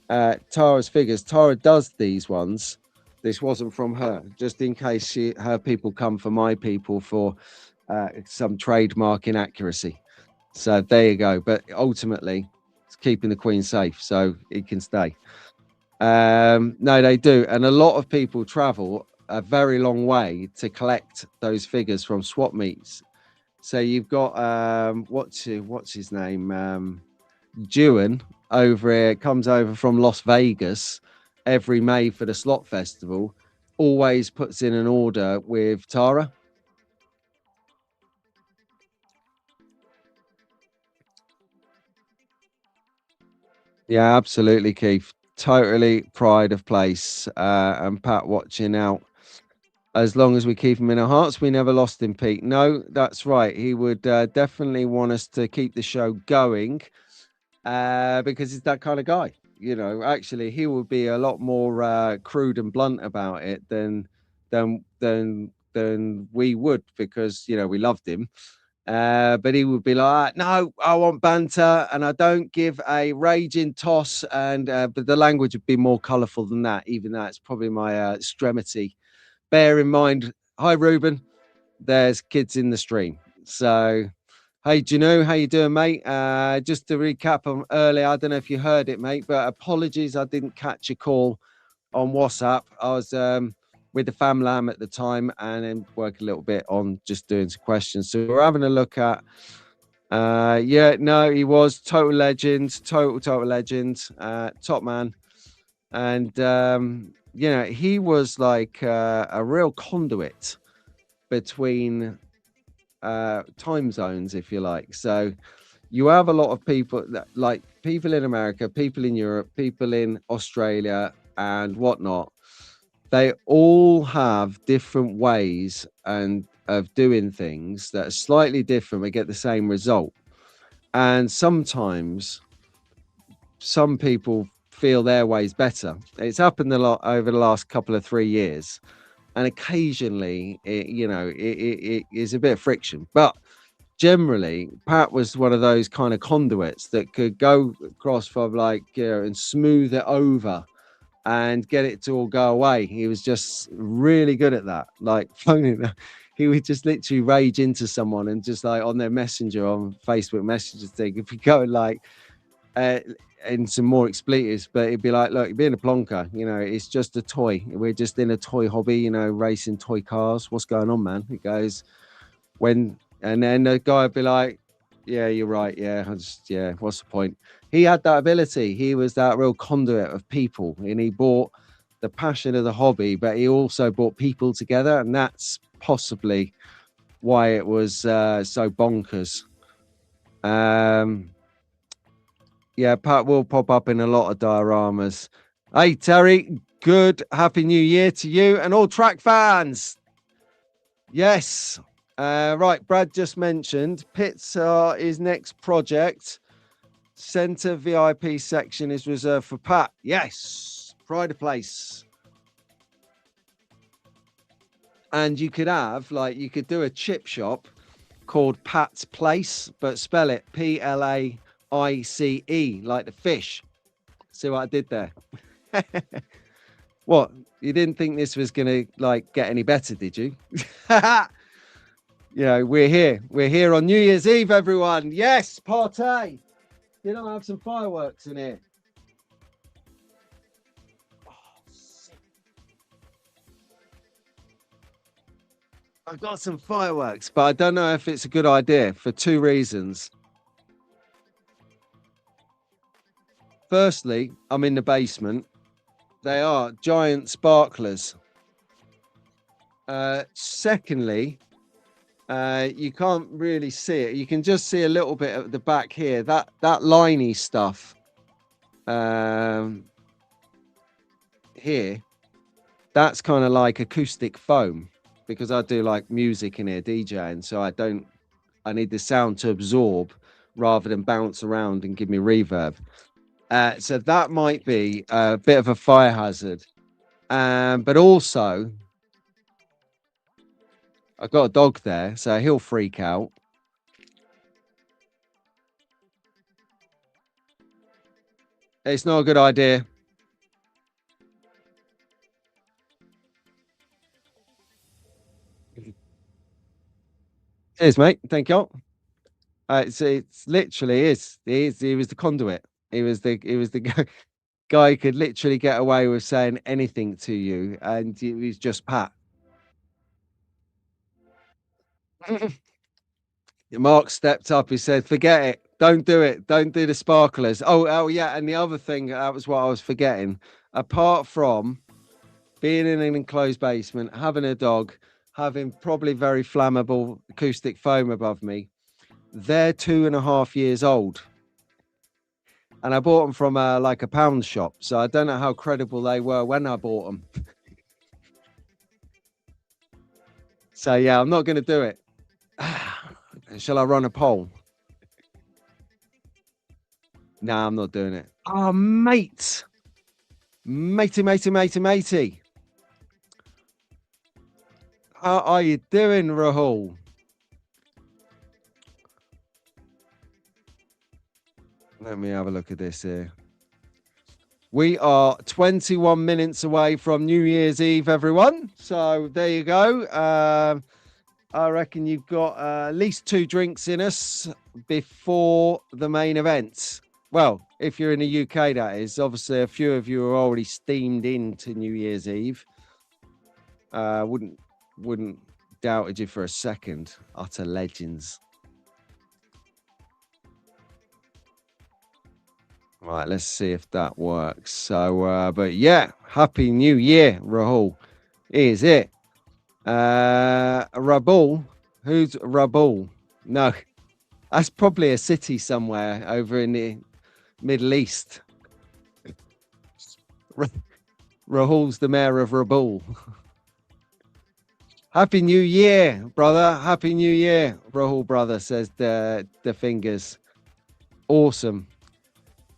[SPEAKER 1] Tara's figures. Tara does these ones. This wasn't from her, just in case her people come for my people for some trademark inaccuracy. So there you go. But ultimately, it's keeping the Queen safe, so it can stay. No, they do. And a lot of people travel a very long way to collect those figures from swap meets. So you've got what's his name? Dewan over here comes over from Las Vegas every May for the slot festival, always puts in an order with Tara. Yeah, absolutely, Keith. Totally pride of place. And Pat watching out. As long as we keep him in our hearts, we never lost him, Pete. No, that's right. He would definitely want us to keep the show going because he's that kind of guy. You know, actually, he would be a lot more crude and blunt about it than we would, because you know we loved him. But he would be like, no, I want banter and I don't give a raging toss. And but the language would be more colourful than that. Even that's probably my extremity. Bear in mind, hi Ruben, there's kids in the stream. So hey Janu, how you doing, mate? Just to recap on earlier, I don't know if you heard it, mate, but apologies, I didn't catch a call on WhatsApp. I was with the Fam Lam at the time and then work a little bit on just doing some questions. So we're having a look at yeah, no, he was total legend, total legend, top man. And you know, he was like a real conduit between time zones, if you like. So you have a lot of people that, like people in America, people in Europe, people in Australia and whatnot. They all have different ways and of doing things that are slightly different, but get the same result. And sometimes some people feel their ways better. It's happened a lot over the last couple of 3 years, and occasionally it is a bit of friction, but generally Pat was one of those kind of conduits that could go across from like and smooth it over and get it to all go away. He was just really good at that, like phoning. He would just literally rage into someone and just like on their messenger, on Facebook Messenger thing, if we go like in some more expletives, but it'd be like, look, you're being a plonker, you know, it's just a toy. We're just in a toy hobby, you know, racing toy cars. What's going on, man? He goes, when, and then the guy would be like, yeah, you're right. Yeah, what's the point? He had that ability. He was that real conduit of people, and he brought the passion of the hobby, but he also brought people together, and that's possibly why it was so bonkers. Yeah, Pat will pop up in a lot of dioramas. Hey, Terry, good Happy New Year to you and all track fans. Yes. Right, Brad just mentioned Pizza is next project. Center VIP section is reserved for Pat. Yes, pride of place. And you could have, like, you could do a chip shop called Pat's Place, but spell it PLAICE, like the fish. See what I did there? What? You didn't think this was going to, like, get any better, did you? You know, we're here on New Year's Eve, everyone. Yes, party. You know, have some fireworks in here. Oh, sick. I've got some fireworks, but I don't know if it's a good idea for two reasons. Firstly, I'm in the basement. They are giant sparklers. Secondly, you can't really see it. You can just see a little bit at the back here. That liney stuff here, that's kind of like acoustic foam, because I do like music in here, DJing. So I need the sound to absorb rather than bounce around and give me reverb. So that might be a bit of a fire hazard. But also, I've got a dog there, so he'll freak out. It's not a good idea. Cheers, mate. Thank you. It's literally he was the conduit. He was the guy who could literally get away with saying anything to you, and he was just Pat. Mark stepped up. He said, "Forget it. Don't do it. Don't do the sparklers." Oh, yeah. And the other thing, that was what I was forgetting. Apart from being in an enclosed basement, having a dog, having probably very flammable acoustic foam above me, they're 2.5 years old. And I bought them from like a pound shop. So I don't know how credible they were when I bought them. So yeah, I'm not going to do it. Shall I run a poll? Nah, I'm not doing it. Oh, mate. Matey. How are you doing, Rahul? Let me have a look at this here. We are 21 minutes away from New Year's Eve, everyone. So there you go. I reckon you've got at least 2 drinks in us before the main event. Well, if you're in the UK, that is. Obviously, a few of you are already steamed into New Year's Eve. Wouldn't doubted you for a second. Utter legends. Right, let's see if that works. So, but yeah, Happy New Year, Rahul. Is it? Rabul? Who's Rabul? No, that's probably a city somewhere over in the Middle East. Rahul's the mayor of Rabul. Happy New Year, brother. Happy New Year, Rahul, brother, says the fingers. Awesome.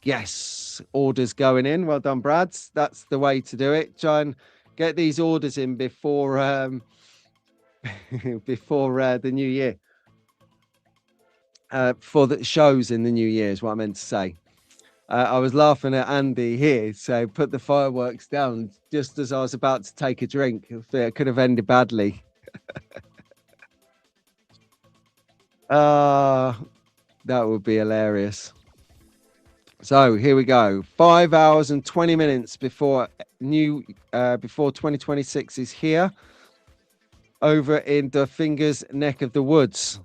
[SPEAKER 1] Yes, orders going in. Well done, Brad. That's the way to do it. Try and get these orders in before before the new year. For the shows in the new year is what I meant to say. I was laughing at Andy here, so put the fireworks down just as I was about to take a drink. It could have ended badly. That would be hilarious. So here we go. 5 hours and 20 minutes before 2026 is here. Over in the Fingers neck of the woods.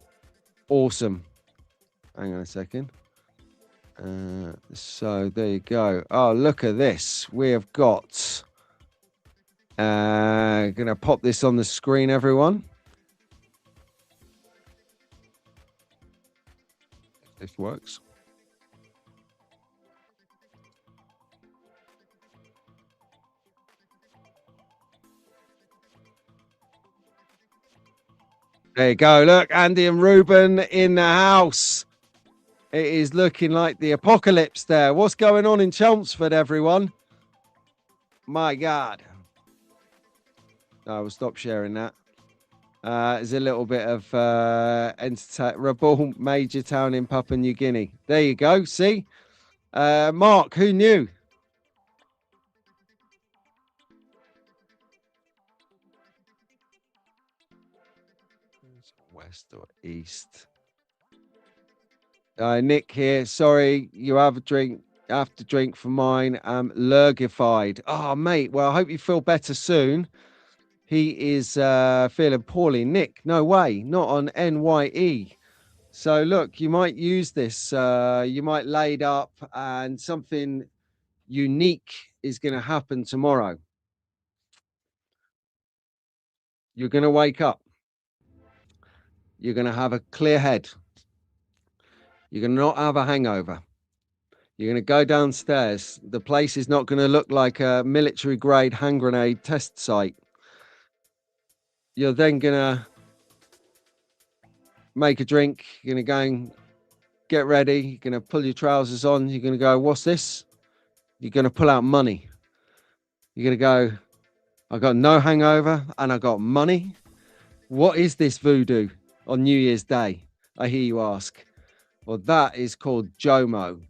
[SPEAKER 1] Awesome. Hang on a second. So there you go. Oh, look at this. We have got gonna pop this on the screen, everyone. If this works. There you go. Look, Andy and Ruben in the house. It is looking like the apocalypse there. What's going on in Chelmsford, everyone? My God. I will stop sharing that. There's a little bit of Rabul Major Town in Papua New Guinea. There you go. See? Mark, who knew? West or east? Nick here. Sorry, you have a drink. Have to drink for mine. I'm allergified. Oh, mate. Well, I hope you feel better soon. he is feeling poorly. Nick, no way, not on NYE. So look, you might use this. You might lay it up, and something unique is going to happen tomorrow. You're going to wake up. You're going to have a clear head. You're going to not have a hangover. You're going to go downstairs. The place is not going to look like a military grade hand grenade test site. You're then going to make a drink. You're going to go and get ready. You're going to pull your trousers on. You're going to go, what's this? You're going to pull out money. You're going to go, I got no hangover and I got money. What is this voodoo on New Year's Day? I hear you ask. Well, that is called JOMO,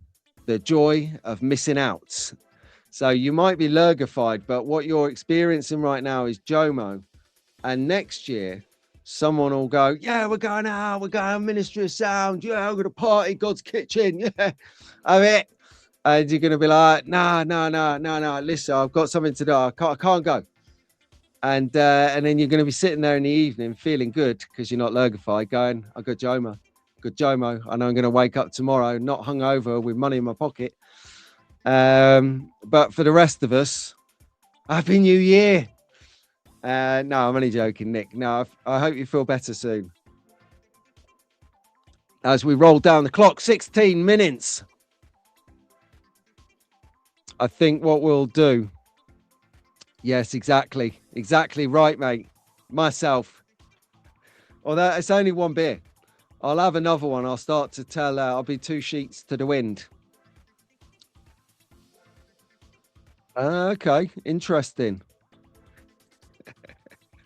[SPEAKER 1] the joy of missing out. So you might be lurgified, but what you're experiencing right now is JOMO. And next year, someone will go, yeah, we're going out, we're going Ministry of Sound, yeah, we're going to party, God's Kitchen, yeah, I'm it. And you're going to be like, no, listen, I've got something to do, I can't go. And then you're going to be sitting there in the evening feeling good because you're not lurgified, going, I got JOMO, I know I'm going to wake up tomorrow not hungover with money in my pocket. But for the rest of us, Happy New Year. No, I'm only joking, Nick. No, I hope you feel better soon. As we roll down the clock, 16 minutes. I think what we'll do. Yes, exactly right, mate. Myself. Although it's only one beer. I'll have another one. I'll start to tell, I'll be 2 sheets to the wind. Okay, interesting.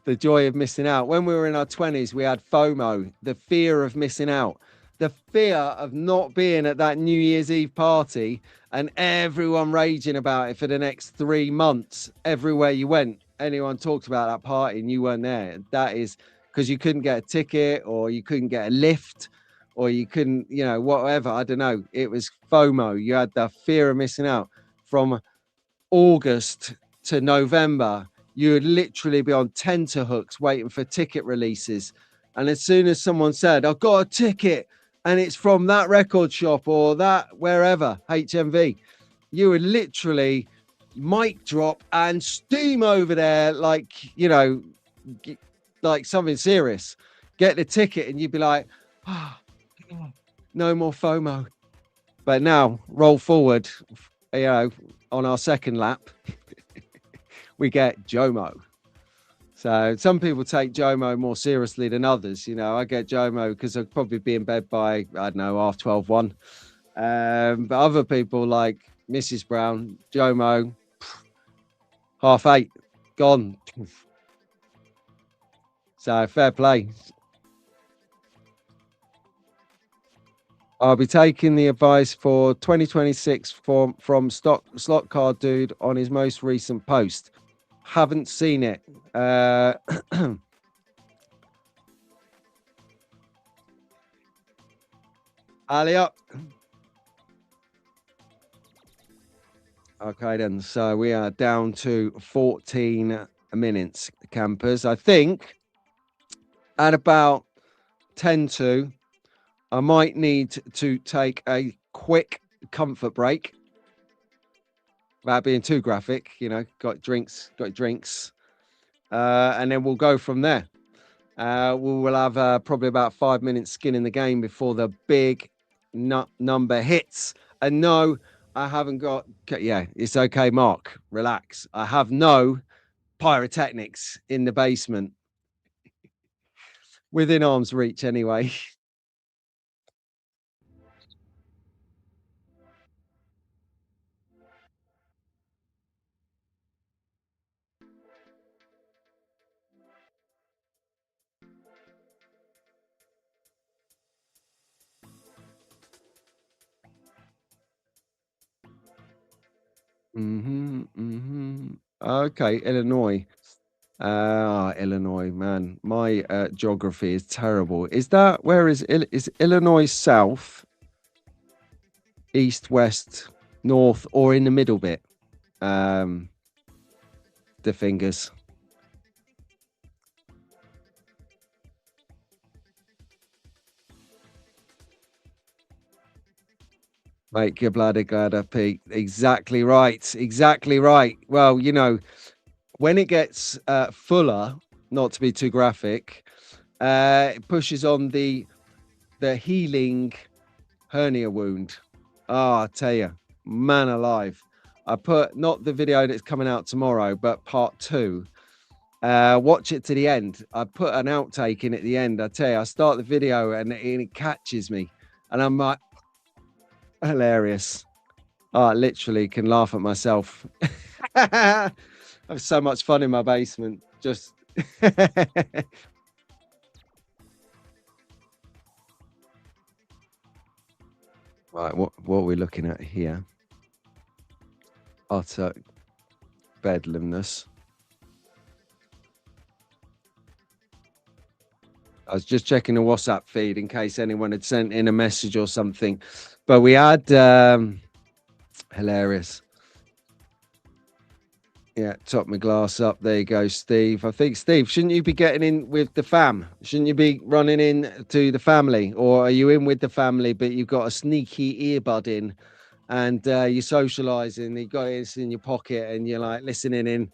[SPEAKER 1] The joy of missing out. When we were in our 20s, we had FOMO, the fear of missing out, the fear of not being at that New Year's Eve party and everyone raging about it for the next 3 months. Everywhere you went, anyone talked about that party and you weren't there. That is because you couldn't get a ticket or you couldn't get a lift or you couldn't, you know, whatever. I don't know. It was FOMO. You had the fear of missing out from August to November. You would literally be on tenterhooks waiting for ticket releases. And as soon as someone said, I've got a ticket and it's from that record shop or that wherever, HMV, you would literally mic drop and steam over there like, you know, like something serious. Get the ticket and you'd be like, oh, no more FOMO. But now, roll forward, you know, on our second lap. We get JOMO. So some people take JOMO more seriously than others. You know, I get JOMO because I'd probably be in bed by, I don't know, 12:30, 1. But other people like Mrs. Brown, JOMO, 8:30, gone. So fair play. I'll be taking the advice for 2026 from Slot Card Dude on his most recent post. Haven't seen it. Alley up. Okay, then. So we are down to 14 minutes, campers. I think at about 10 to, I might need to take a quick comfort break. Without being too graphic, you know, got drinks. And then we'll go from there. We'll have probably about 5 minutes skin in the game before the big number hits. And no, I haven't got, yeah, it's okay, Mark, relax. I have no pyrotechnics in the basement. Within arm's reach anyway. Okay, Illinois. Illinois, man. My geography is terrible. Is that, where is Illinois south, east, west, north, or in the middle bit? The fingers. Make your bloody gladder, Pete. Exactly right. Exactly right. Well, you know, when it gets fuller, not to be too graphic, it pushes on the healing hernia wound. I tell you, man alive. I put not the video that's coming out tomorrow, but part 2. Watch it to the end. I put an outtake in at the end. I tell you, I start the video and it catches me, and I'm like, hilarious. Oh, I literally can laugh at myself. I have so much fun in my basement. Just right. What are we looking at here? Utter bedlamness. I was just checking the WhatsApp feed in case anyone had sent in a message or something, but we had hilarious. Yeah, top my glass up. There you go, Steve. I think, Steve, shouldn't you be getting in with the fam? Shouldn't you be running in to the family? Or are you in with the family, but you've got a sneaky earbud in and you're socializing, you got it in your pocket and you're like listening in?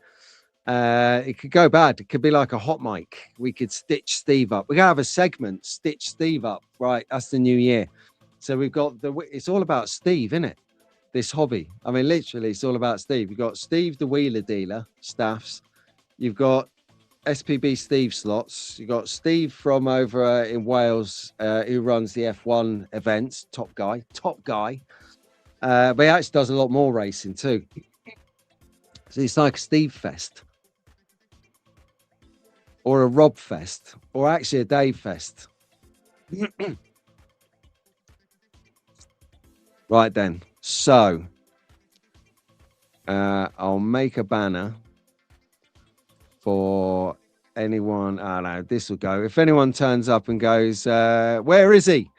[SPEAKER 1] It could go bad. It could be like a hot mic. We could stitch Steve up. We're going to have a segment, Stitch Steve Up. Right. That's the new year. So we've got it's all about Steve, isn't it? This hobby. I mean, literally, it's all about Steve. You've got Steve, the wheeler dealer, staffs. You've got SPB Steve slots. You've got Steve from over in Wales, who runs the F1 events. Top guy. But he actually does a lot more racing too. So it's like a Steve Fest or a Rob Fest or actually a Dave Fest. Right then. So I'll make a banner for anyone. I don't know, this will go. If anyone turns up and goes, where is he?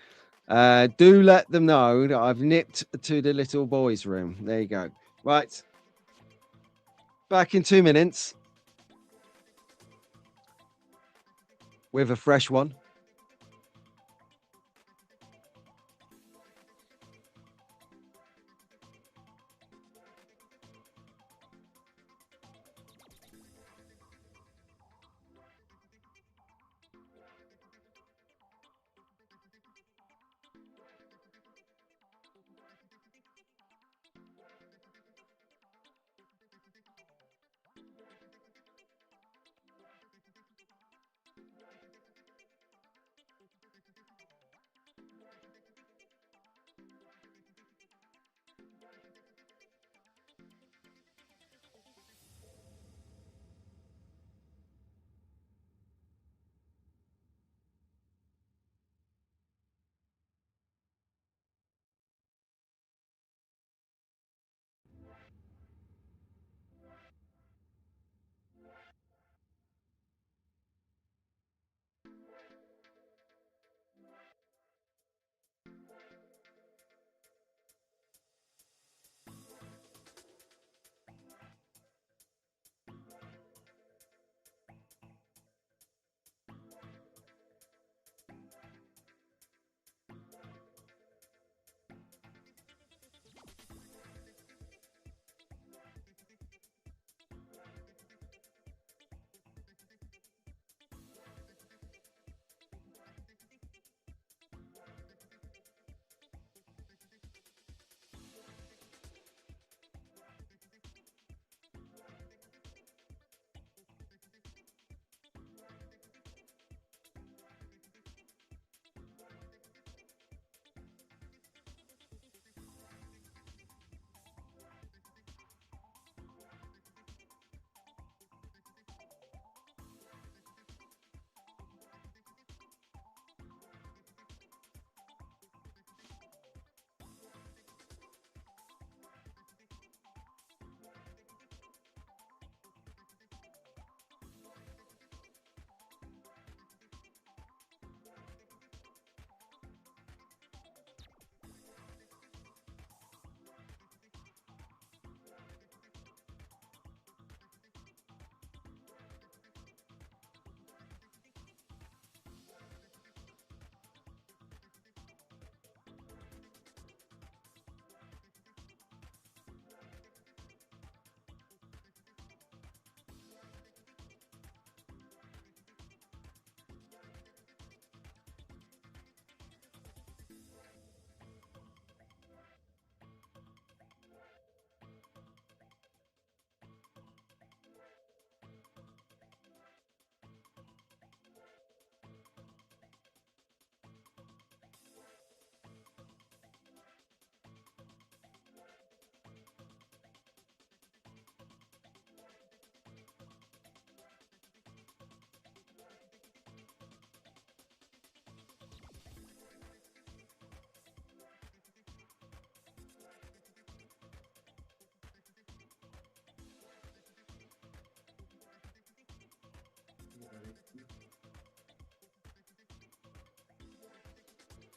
[SPEAKER 1] Do let them know that I've nipped to the little boys' room. There you go. Right. Back in 2 minutes with a fresh one.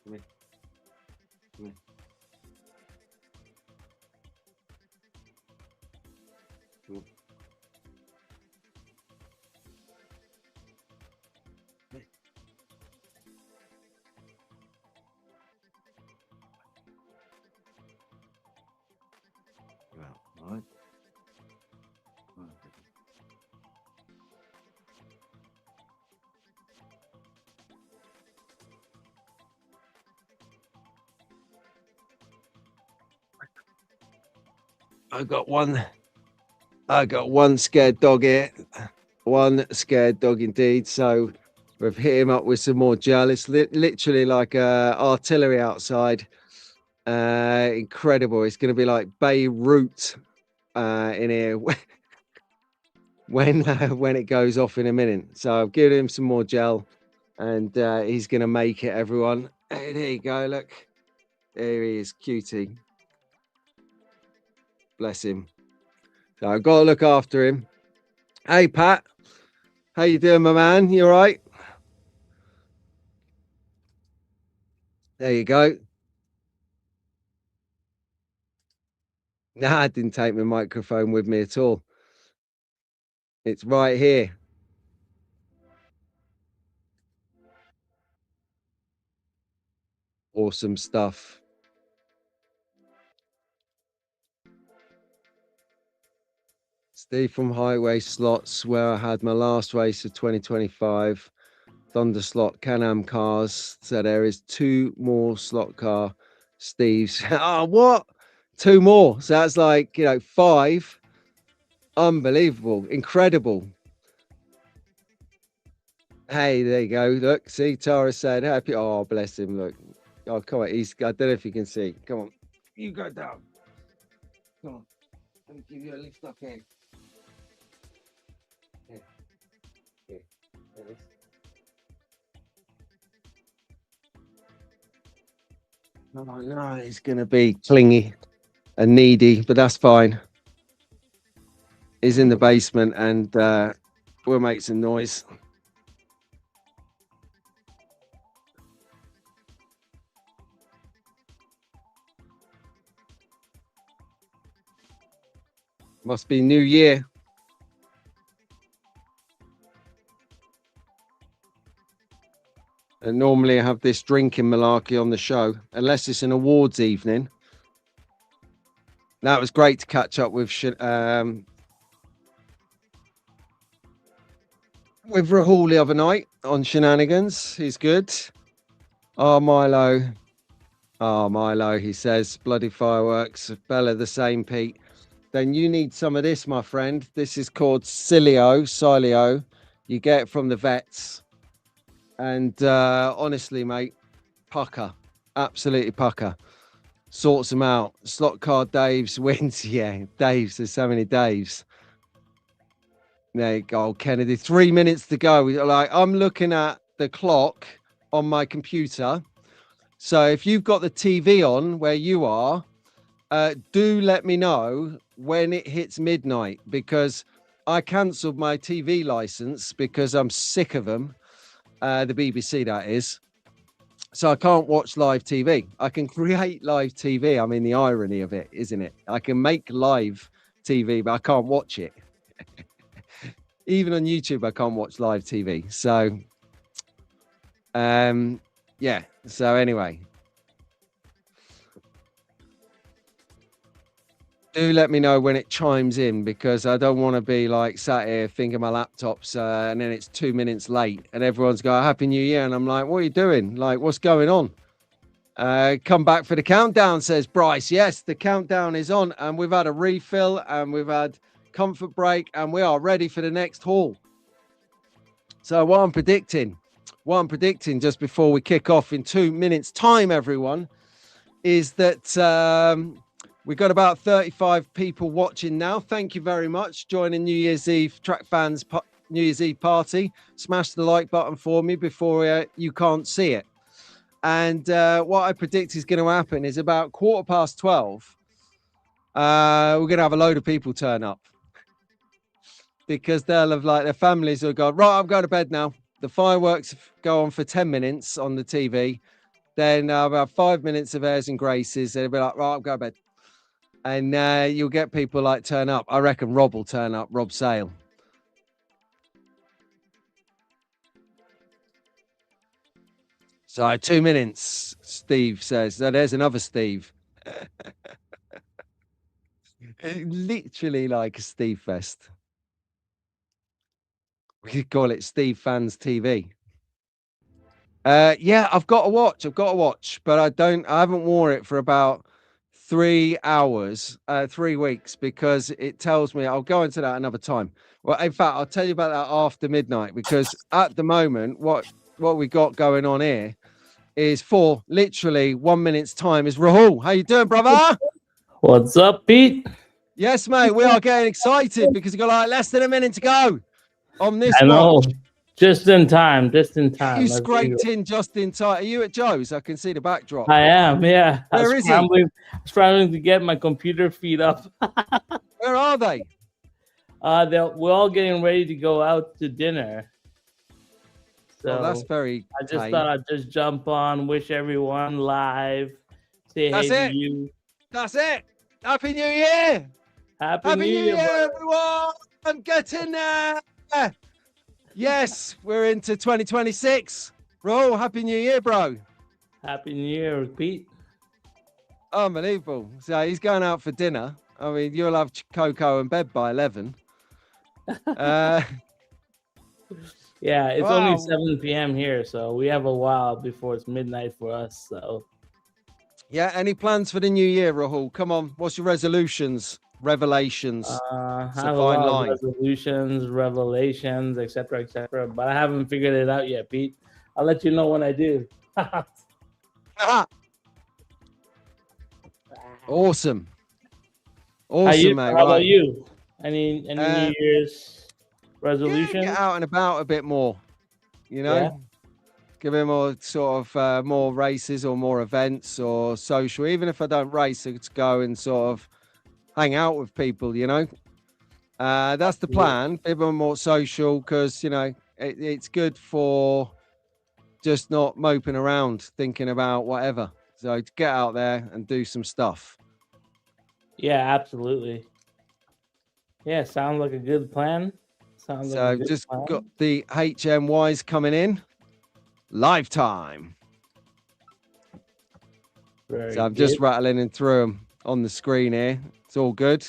[SPEAKER 1] Come here. Come here. Come on. Well, right. I got one scared dog here. One scared dog indeed. So we've hit him up with some more gel. It's literally like artillery outside. Incredible. It's going to be like Beirut in here when it goes off in a minute. So I've given him some more gel, and he's going to make it, everyone. Hey, there you go. Look, there he is, cutie. Bless him. So I've got to look after him. Hey, Pat. How you doing, my man? You all right? There you go. Nah, I didn't take my microphone with me at all. It's right here. Awesome stuff. Steve from Highway Slots, where I had my last race of 2025. Thunder Slot Can-Am cars. So there is 2 more slot car Steve's. Oh, what? 2 more. So that's like, 5. Unbelievable. Incredible. Hey, there you go. Look, see, Tara said happy. Oh, bless him. Look. Oh, come on. I don't know if you can see. Come on. You go down. Come on. Let me give you a lift up here. Here. Here. There it is. No, it's going to be clingy and needy, but that's fine. He's in the basement, and we'll make some noise. Must be New Year. And normally I have this drinking malarkey on the show, unless it's an awards evening. That was great to catch up with Rahul the other night on Shenanigans. He's good. Oh, Milo. Oh, Milo, he says, bloody fireworks. Bella, the same, Pete. Then you need some of this, my friend. This is called Silio. You get it from the vets. And honestly, mate, pucker. Absolutely pucker. Sorts them out. Slot car Dave's wins. Yeah, Dave's. There's so many Daves. There you go, Kennedy. 3 minutes to go. Like, I'm looking at the clock on my computer. So if you've got the TV on where you are, do let me know when it hits midnight, because I cancelled my TV license because I'm sick of them. The BBC, that is. So I can't watch live TV. I can create live TV. I mean, the irony of it, isn't it? I can make live TV, but I can't watch it. Even on YouTube, I can't watch live TV. So, yeah. So anyway, do let me know when it chimes in, because I don't want to be like sat here thinking my laptop's and then it's 2 minutes late and everyone's going, Happy New Year. And I'm like, what are you doing? Like, what's going on? Come back for the countdown, says Bryce. Yes, the countdown is on, and we've had a refill and we've had comfort break, and we are ready for the next haul. So what I'm predicting just before we kick off in 2 minutes time, everyone, is that we've got about 35 people watching now. Thank you very much. Joining New Year's Eve Track Fans New Year's Eve party. Smash the like button for me before you can't see it. And what I predict is going to happen is about 12:15. We're going to have a load of people turn up, because they'll have, like, their families will go, right, I'm going to bed now. The fireworks go on for 10 minutes on the TV. Then about 5 minutes of airs and graces. They'll be like, right, I'll go to bed. And you'll get people like turn up. I reckon Rob will turn up, Rob Sale. So 2 minutes, Steve says. So there's another Steve. Literally like a Steve Fest. We could call it Steve Fans TV. Yeah, I've got to watch, but I haven't worn it for about 3 hours, 3 weeks, because it tells me I'll go into that another time. Well, in fact, I'll tell you about that after midnight, because at the moment, what we got going on here is for literally 1 minute's time is Rahul. How you doing, brother?
[SPEAKER 5] What's up, Pete?
[SPEAKER 1] Yes, mate. We are getting excited because we've got like less than a minute to go on this
[SPEAKER 5] I know.
[SPEAKER 1] watch.
[SPEAKER 5] Just in time.
[SPEAKER 1] You scraped in just in time. Are you at Joe's? I can see the backdrop.
[SPEAKER 5] I am, yeah.
[SPEAKER 1] Where is he?
[SPEAKER 5] Scrambling to get my computer feed up.
[SPEAKER 1] Where are they?
[SPEAKER 5] We're all getting ready to go out to dinner. So
[SPEAKER 1] that's very
[SPEAKER 5] I just thought I'd just jump on, wish everyone live, say hey to you.
[SPEAKER 1] That's it. Happy New Year.
[SPEAKER 5] Happy New Year,
[SPEAKER 1] everyone. I'm getting there. Yes, we're into 2026. Bro, Happy New Year, bro.
[SPEAKER 5] Happy New Year, Pete.
[SPEAKER 1] Unbelievable. So he's going out for dinner. I mean, you'll have cocoa and bed by 11.
[SPEAKER 5] Yeah, it's only 7 p.m. here, so we have a while before it's midnight for us. So,
[SPEAKER 1] yeah, any plans for the new year, Rahul? Come on, what's your resolutions, revelations?
[SPEAKER 5] I have a lot of resolutions, revelations, etc., but I haven't figured it out yet, Pete. I'll let you know when I do.
[SPEAKER 1] Awesome,
[SPEAKER 5] mate. How about you? Any New Year's resolution?
[SPEAKER 1] Get out and about a bit more, you know. Yeah. Give him more sort of more races or more events or social. Even if I don't race, it's go and sort of hang out with people, you know. That's the plan. People are more social because, you know, it's good for just not moping around thinking about whatever. So to get out there and do some stuff.
[SPEAKER 5] Yeah, absolutely. Yeah, sounds like a good plan.
[SPEAKER 1] So just got the HMYs coming in. Lifetime. So I'm just rattling through them on the screen here. It's all good.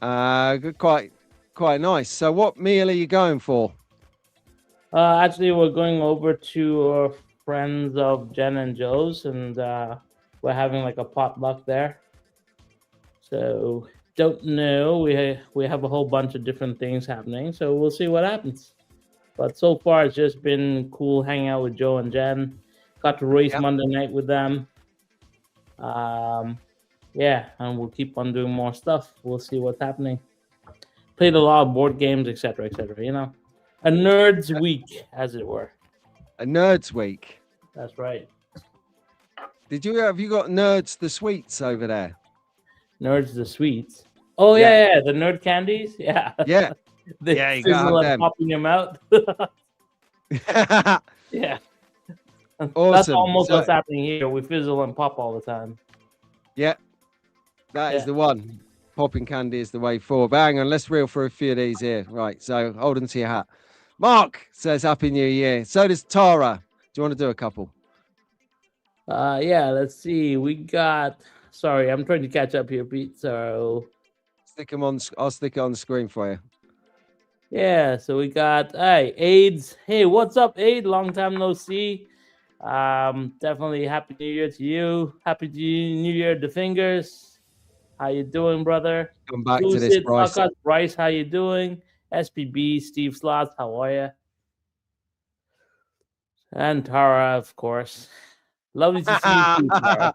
[SPEAKER 1] Quite nice. So what meal are you going for?
[SPEAKER 5] Actually, we're going over to friends of Jen and Joe's, and we're having like a potluck there. So don't know. We have a whole bunch of different things happening, so we'll see what happens. But so far, it's just been cool hanging out with Joe and Jen. Got to race Monday night with them. Yeah, and we'll keep on doing more stuff. We'll see what's happening. Played a lot of board games, etc., you know. A nerd's week, as it were.
[SPEAKER 1] A nerd's week.
[SPEAKER 5] That's right.
[SPEAKER 1] Have you got Nerds the Sweets over there?
[SPEAKER 5] Nerds the Sweets. Oh yeah, the nerd candies. Yeah.
[SPEAKER 1] Yeah.
[SPEAKER 5] You got them. Popping them out. Yeah.
[SPEAKER 1] Awesome.
[SPEAKER 5] That's almost what's happening here. We fizzle and pop all the time.
[SPEAKER 1] Yeah. That is the one. Popping candy is the way forward. But hang on, let's reel for a few of these here. Right. So hold on to your hat. Mark says Happy New Year. So does Tara. Do you want to do a couple?
[SPEAKER 5] Yeah, let's see. We got. Sorry, I'm trying to catch up here, Pete. So
[SPEAKER 1] stick them on. I'll stick it on the screen for you.
[SPEAKER 5] Yeah, so we got AIDS. Hey, what's up, Aid? Long time no see. Definitely Happy New Year to you. Happy New Year to Fingers. How you doing, brother?
[SPEAKER 1] Come back to this, Bryce.
[SPEAKER 5] Bryce, how you doing? SPB, Steve Slots, how are you? And Tara, of course. Lovely to see you too, Tara.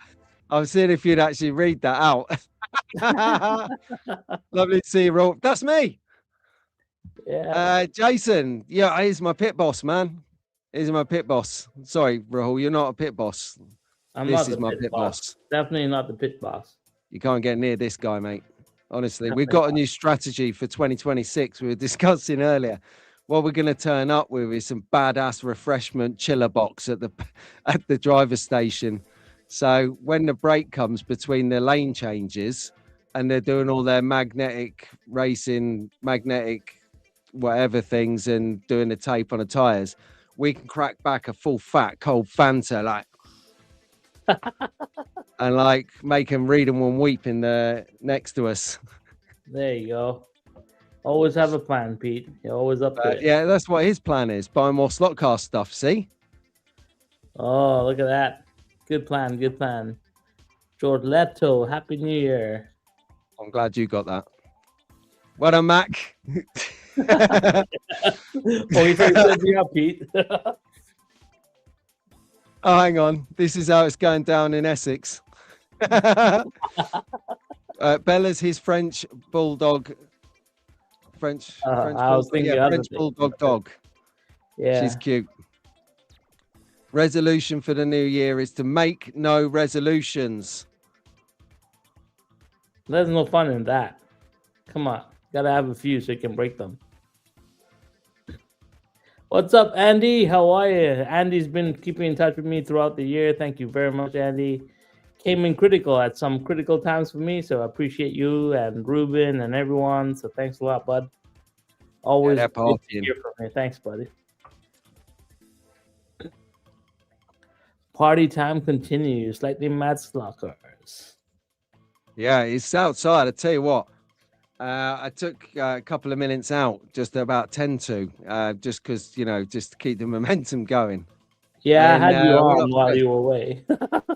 [SPEAKER 1] I was seeing if you'd actually read that out. Lovely to see you, Rolf. That's me.
[SPEAKER 5] Yeah.
[SPEAKER 1] Jason, he's my pit boss, man. He's my pit boss. Sorry, Rahul, you're not a pit boss.
[SPEAKER 5] This is my pit boss. Definitely not the pit boss.
[SPEAKER 1] You can't get near this guy, mate. Honestly, we've got a new strategy for 2026 we were discussing earlier. what we're going to turn up with is some badass refreshment chiller box at the driver's station. So when the break comes between the lane changes and they're doing all their magnetic whatever things and doing the tape on the tires, we can crack back a full fat cold Fanta, like, and like make them read and one weep in the next to us.
[SPEAKER 5] There you go. Always have a plan, Pete. You're always up to it.
[SPEAKER 1] Yeah, that's what his plan is. Buy more slot car stuff. See?
[SPEAKER 5] Oh, look at that. Good plan. Good plan. George Leto, Happy New Year.
[SPEAKER 1] I'm glad you got that. Well done, Mac.
[SPEAKER 5] Oh, he said you up, Pete.
[SPEAKER 1] Oh, hang on. This is how it's going down in Essex. Bella's his French bulldog. French bulldog dog.
[SPEAKER 5] Yeah.
[SPEAKER 1] She's cute. Resolution for the new year is to make no resolutions.
[SPEAKER 5] There's no fun in that. Come on. Gotta have a few so you can break them. What's up, Andy? How are you? Andy's been keeping in touch with me throughout the year. Thank you very much, Andy. Came in critical at some critical times for me, so I appreciate you and Ruben and everyone. So thanks a lot, bud. Always good to hear from me. Thanks, buddy. Party time continues. Slightly mad slockers.
[SPEAKER 1] Yeah, it's outside. I tell you what. I took a couple of minutes out, just about 10 to, just because, just to keep the momentum going.
[SPEAKER 5] Yeah, I had you on while you were away.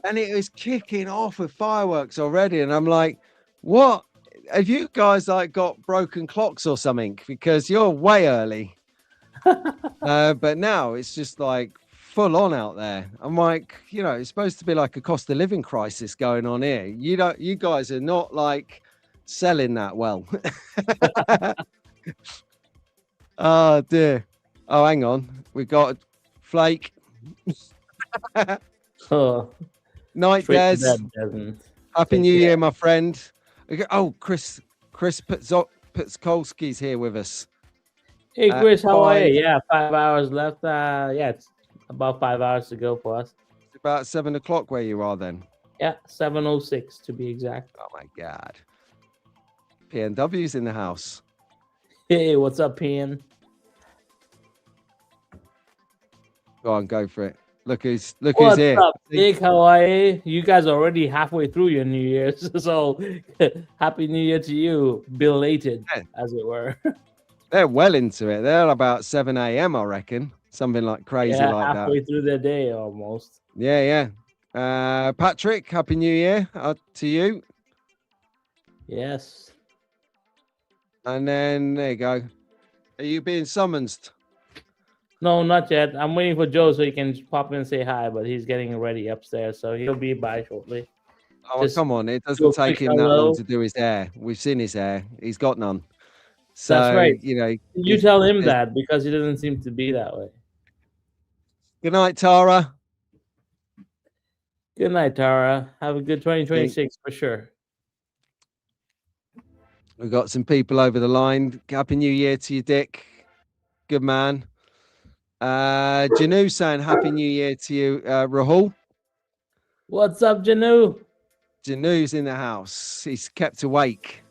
[SPEAKER 1] And it was kicking off with fireworks already. And I'm like, what? Have you guys like got broken clocks or something? Because you're way early. But now it's just like full on out there. I'm like, it's supposed to be like a cost of living crisis going on here. You guys are not like selling that well. Oh dear. Oh, hang on. We got Flake.
[SPEAKER 5] Oh,
[SPEAKER 1] Night, Des. Happy New Year, my friend. Oh, Chris Putskolski's here with us.
[SPEAKER 5] Hey, Chris, how are you? Yeah, 5 hours left. Yeah, it's about 5 hours to go for us.
[SPEAKER 1] It's about 7 o'clock where you are then.
[SPEAKER 5] Yeah, 7:06 to be exact.
[SPEAKER 1] Oh my God. PNW's in the house.
[SPEAKER 5] Hey, what's up, PN?
[SPEAKER 1] Go on, go for it. Look who's here.
[SPEAKER 5] What's up, Nick? How are you? You guys are already halfway through your New Year's, so Happy New Year to you, belated, as it were.
[SPEAKER 1] They're well into it. They're about 7 a.m., I reckon. Something like crazy like that.
[SPEAKER 5] Halfway through their day almost.
[SPEAKER 1] Yeah. Patrick, Happy New Year to you.
[SPEAKER 5] Yes.
[SPEAKER 1] And then there you go. Are you being summoned?
[SPEAKER 5] No, not yet. I'm waiting for Joe so he can pop in and say hi, but he's getting ready upstairs, so he'll be by shortly.
[SPEAKER 1] Oh, well, come on. It doesn't take him that long to do his hair. We've seen his hair. He's got none. So,
[SPEAKER 5] that's right.
[SPEAKER 1] You
[SPEAKER 5] tell him that because he doesn't seem to be that way.
[SPEAKER 1] Good night, Tara.
[SPEAKER 5] Good night, Tara. Have a good 2026 for sure.
[SPEAKER 1] We've got some people over the line. Happy New Year to you, Dick. Good man. Janu saying Happy New Year to you, Rahul.
[SPEAKER 5] What's up, Janu?
[SPEAKER 1] Janu's in the house. He's kept awake.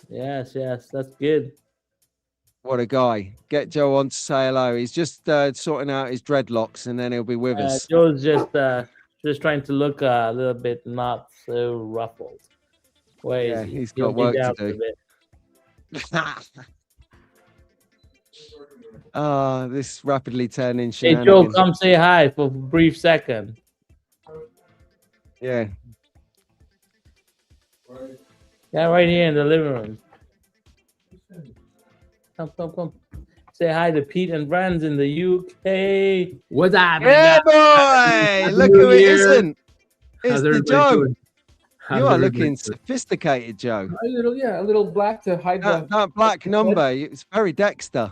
[SPEAKER 5] Yes, that's good.
[SPEAKER 1] What a guy. Get Joe on to say hello. He's just sorting out his dreadlocks and then he'll be with us.
[SPEAKER 5] Joe's just trying to look a little bit not so ruffled. Wait,
[SPEAKER 1] he's got work to do. This rapidly turning
[SPEAKER 5] Hey, Joe, come say hi for a brief second.
[SPEAKER 1] Yeah.
[SPEAKER 5] Yeah, right here in the living room. Come. Say hi to Pete and friends in the UK.
[SPEAKER 3] What's up?
[SPEAKER 1] Yeah, boy! Look who it isn't. It's the Joe. You are looking sophisticated, Joe.
[SPEAKER 6] A little black to hide
[SPEAKER 1] that black number. It's very Dexter.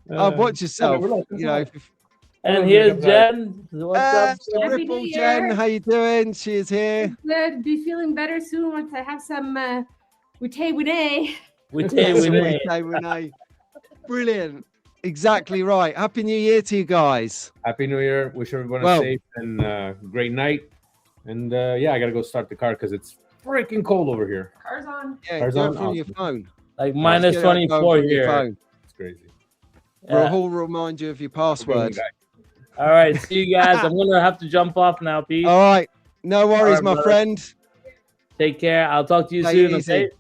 [SPEAKER 1] Watch yourself.
[SPEAKER 5] And here's Jen. What's up, Jen?
[SPEAKER 1] Ripple Jen, how you doing? She is here.
[SPEAKER 7] Good. Be feeling better soon once I have some Wite.
[SPEAKER 5] We did. We did.
[SPEAKER 1] Brilliant. Exactly right. Happy New Year to you guys.
[SPEAKER 7] Happy New Year. Wish everyone a
[SPEAKER 1] Well-
[SPEAKER 7] safe and great night. And yeah, I gotta go start the car because it's freaking cold over here.
[SPEAKER 8] Car's on.
[SPEAKER 1] Yeah,
[SPEAKER 7] Car's
[SPEAKER 1] do it
[SPEAKER 7] on?
[SPEAKER 1] from your
[SPEAKER 7] Awesome.
[SPEAKER 1] phone.
[SPEAKER 5] Like
[SPEAKER 1] Just
[SPEAKER 5] minus
[SPEAKER 1] get it going
[SPEAKER 5] 24
[SPEAKER 1] from your
[SPEAKER 5] here.
[SPEAKER 1] phone.
[SPEAKER 7] It's crazy.
[SPEAKER 5] Yeah.
[SPEAKER 1] Rahul will remind you of your password.
[SPEAKER 5] All right. See you guys. I'm going to have to jump off now, Pete.
[SPEAKER 1] All right. No worries,
[SPEAKER 5] right,
[SPEAKER 1] my
[SPEAKER 5] brother.
[SPEAKER 1] friend.
[SPEAKER 5] Take care. I'll talk to you
[SPEAKER 1] Take
[SPEAKER 5] soon.
[SPEAKER 1] it easy.
[SPEAKER 5] Okay?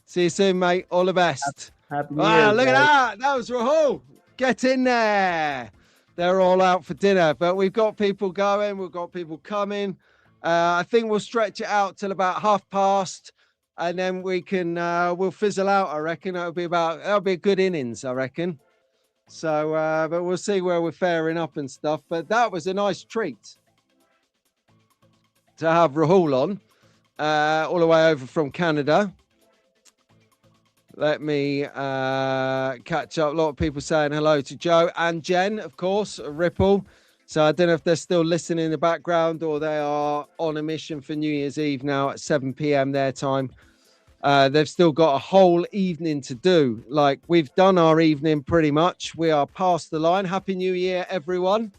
[SPEAKER 1] See you soon, mate. All the best.
[SPEAKER 5] Happy New
[SPEAKER 1] Wow,
[SPEAKER 5] Year.
[SPEAKER 1] look at
[SPEAKER 5] guys.
[SPEAKER 1] that. That was Rahul. Get in there. They're all out for dinner, but we've got people going. We've got people coming. I think we'll stretch it out till about past, and then we can we'll fizzle out. I reckon that'll be a good innings. I reckon. So, but we'll see where we're faring up and stuff. But that was a nice treat to have Rahul on, all the way over from Canada. Let me catch up. A lot of people saying hello to Joe and Jen, of course, Ripple. So I don't know if they're still listening in the background or they are on a mission for New Year's Eve now at 7 p.m. their time. They've still got a whole evening to do. Like, we've done our evening pretty much. We are past the line. Happy New Year, everyone.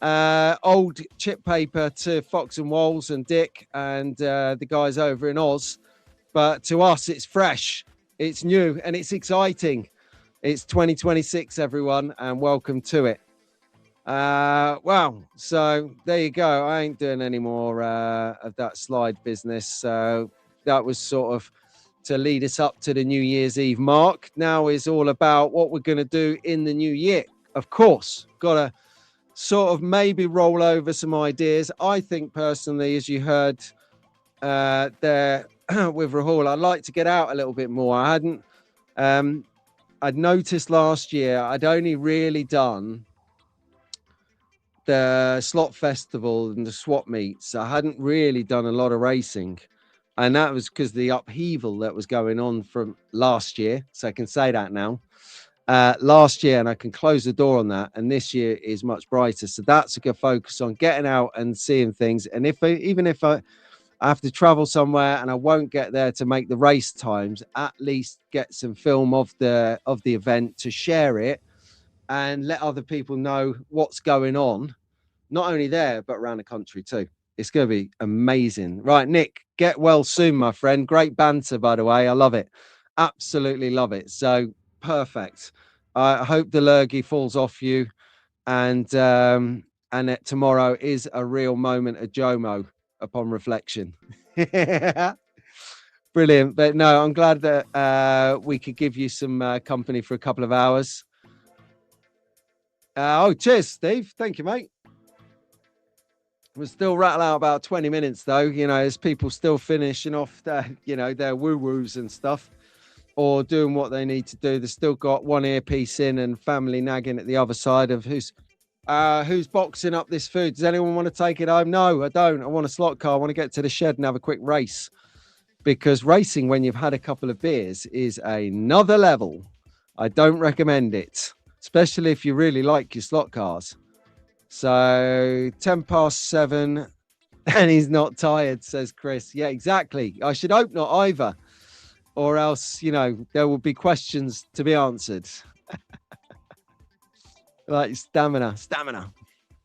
[SPEAKER 1] Old chip paper to Fox and Walls and Dick and the guys over in Oz. But to us, it's fresh, it's new, and it's exciting. It's 2026, everyone, and welcome to it. Well, so there you go. I ain't doing any more of that slide business. So that was sort of to lead us up to the New Year's Eve mark. Now is all about what we're going to do in the new year. Of course, got to sort of maybe roll over some ideas. I think personally, as you heard there with Rahul, I'd like to get out a little bit more. I hadn't, I'd noticed last year, I'd only really done the slot festival and the swap meets. I hadn't really done a lot of racing. And that was because the upheaval that was going on from last year. So I can say that now. Last year, and I can close the door on that. And this year is much brighter. So that's a good focus on getting out and seeing things. And even if I have to travel somewhere and I won't get there to make the race times, at least get some film of the event to share it and let other people know what's going on, not only there, but around the country too. It's going to be amazing. Right, Nick, get well soon, my friend. Great banter, by the way. I love it. Absolutely love it. So perfect. I hope the lurgy falls off you and that tomorrow is a real moment of Jomo upon reflection. Brilliant. But no, I'm glad that we could give you some company for a couple of hours. Oh, cheers, Steve. Thank you, mate. We'll still rattle out about 20 minutes, though, you know, as people still finishing off their, you know, their woo-woos and stuff or doing what they need to do. They've still got one earpiece in and family nagging at the other side of who's boxing up this food. Does anyone want to take it home? No, I don't. I want a slot car. I want to get to the shed and have a quick race, because racing when you've had a couple of beers is another level. I don't recommend it, especially if you really like your slot cars. So 7:10 and he's not tired, says Chris. Yeah, exactly. I should hope not either, or else, you know, there will be questions to be answered. Like stamina.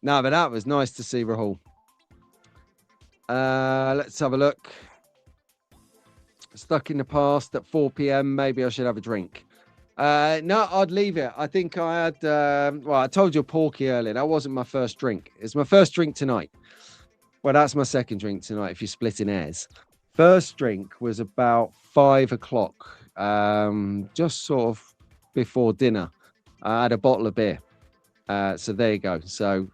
[SPEAKER 1] No, but that was nice to see Rahul. Let's have a look. Stuck in the past at 4 p.m. Maybe I should have a drink. No, I'd leave it. I think I had, well, I told you Porky earlier. That wasn't my first drink. It's my first drink tonight. Well, that's my second drink tonight, if you're splitting hairs. First drink was about 5 o'clock, just sort of before dinner. I had a bottle of beer. So there you go. So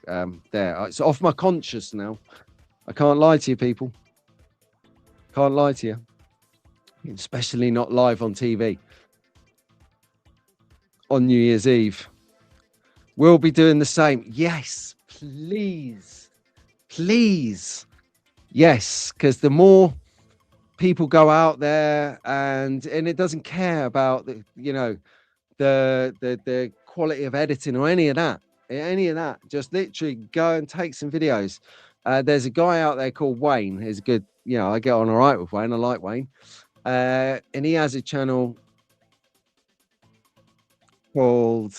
[SPEAKER 1] there, it's off my conscience now. I can't lie to you, people. Can't lie to you. Especially not live on TV. On New Year's Eve. We'll be doing the same. Yes, please. Please. Yes, because the more people go out there and it doesn't care about the, you know, the quality of editing or any of that. Just literally go and take some videos. There's a guy out there called Wayne. He's a good, you know, I get on all right with Wayne. I like Wayne. And he has a channel called.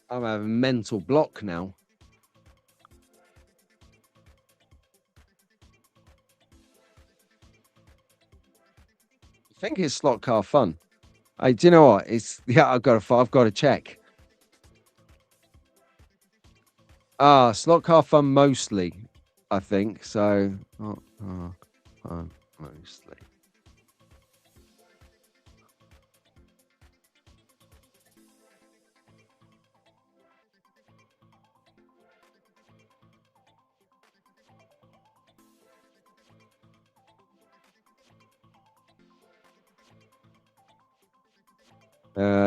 [SPEAKER 1] I'm having a mental block now. I think it's Slot Car Fun. Do you know what? I've got to check. Slot Car Fun mostly, I think. So, fun mostly.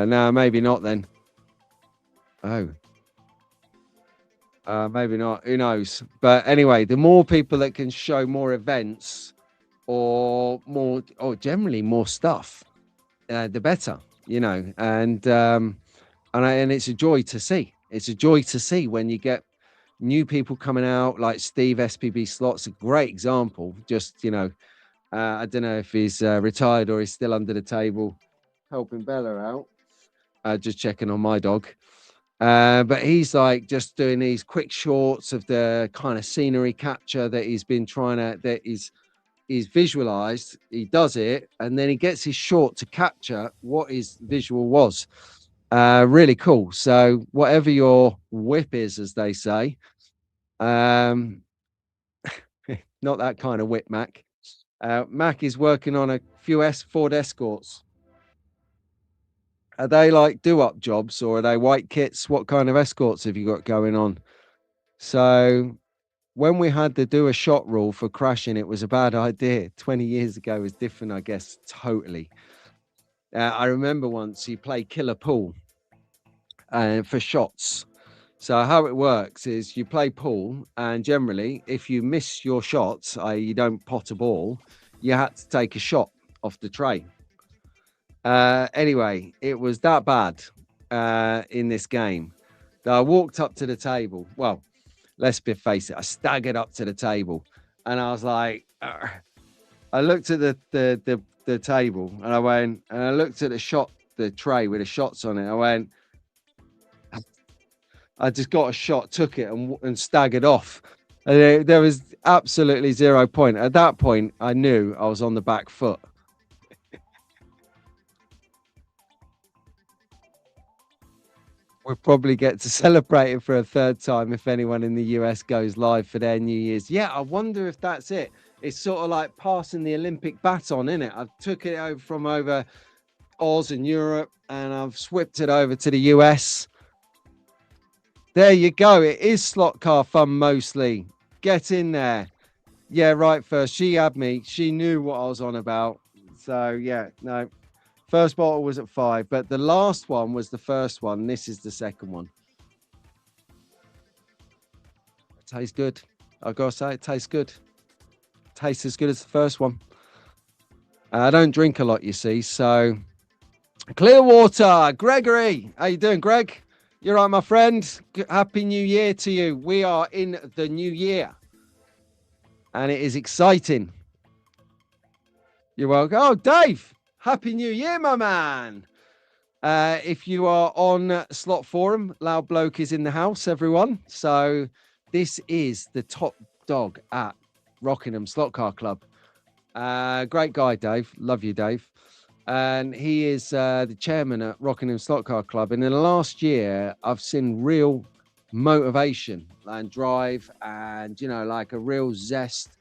[SPEAKER 1] No, maybe not then. Oh. Maybe not. Who knows? But anyway, the more people that can show more events or generally more stuff, the better, and it's a joy to see. It's a joy to see when you get new people coming out, like Steve SPB Slots, a great example. Just, I don't know if he's retired or he's still under the table helping Bella out. Just checking on my dog. But he's like just doing these quick shorts of the kind of scenery capture that he's been he's visualized. He does it, and then he gets his short to capture what his visual was. Really cool. So whatever your whip is, as they say, not that kind of whip, Mac. Mac is working on a few Ford Escorts. Are they like do-up jobs or are they white kits? What kind of escorts have you got going on? So when we had to do a shot rule for crashing, it was a bad idea. 20 years ago was different, I guess, totally. I remember once you play killer pool for shots. So how it works is you play pool, and generally, if you miss your shots, i.e. you don't pot a ball, you had to take a shot off the tray. Anyway, it was that bad in this game that I walked up to the table. Well, let's face it, I staggered up to the table, and I was like, Ugh. I looked at the table, and I looked at the tray with the shots on it. I went, I just got a shot, took it, and staggered off. And there was absolutely 0 point. At that point, I knew I was on the back foot. We'll probably get to celebrate it for a third time if anyone in the US goes live for their New Year's. Yeah, I wonder if that's it. It's sort of like passing the Olympic baton, isn't it? I took it over from Oz and Europe, and I've swept it over to the US. There you go. It is Slot Car Fun mostly. Get in there. Yeah, right first. She had me. She knew what I was on about. So, yeah, no. First bottle was at 5, but the last one was the first one. This is the second one. It tastes good. I've got to say, it tastes good. Tastes as good as the first one. I don't drink a lot, you see. So, Clearwater, Gregory. How you doing, Greg? You're right, my friend. Happy New Year to you. We are in the new year, and it is exciting. You're welcome. Oh, Dave. Happy New Year, my man. If you are on Slot Forum, Loud Bloke is in the house, everyone. So this is the top dog at Rockingham Slot Car Club. Great guy, Dave. Love you, Dave. And he is the chairman at Rockingham Slot Car Club. And in the last year, I've seen real motivation and drive and, like a real zest.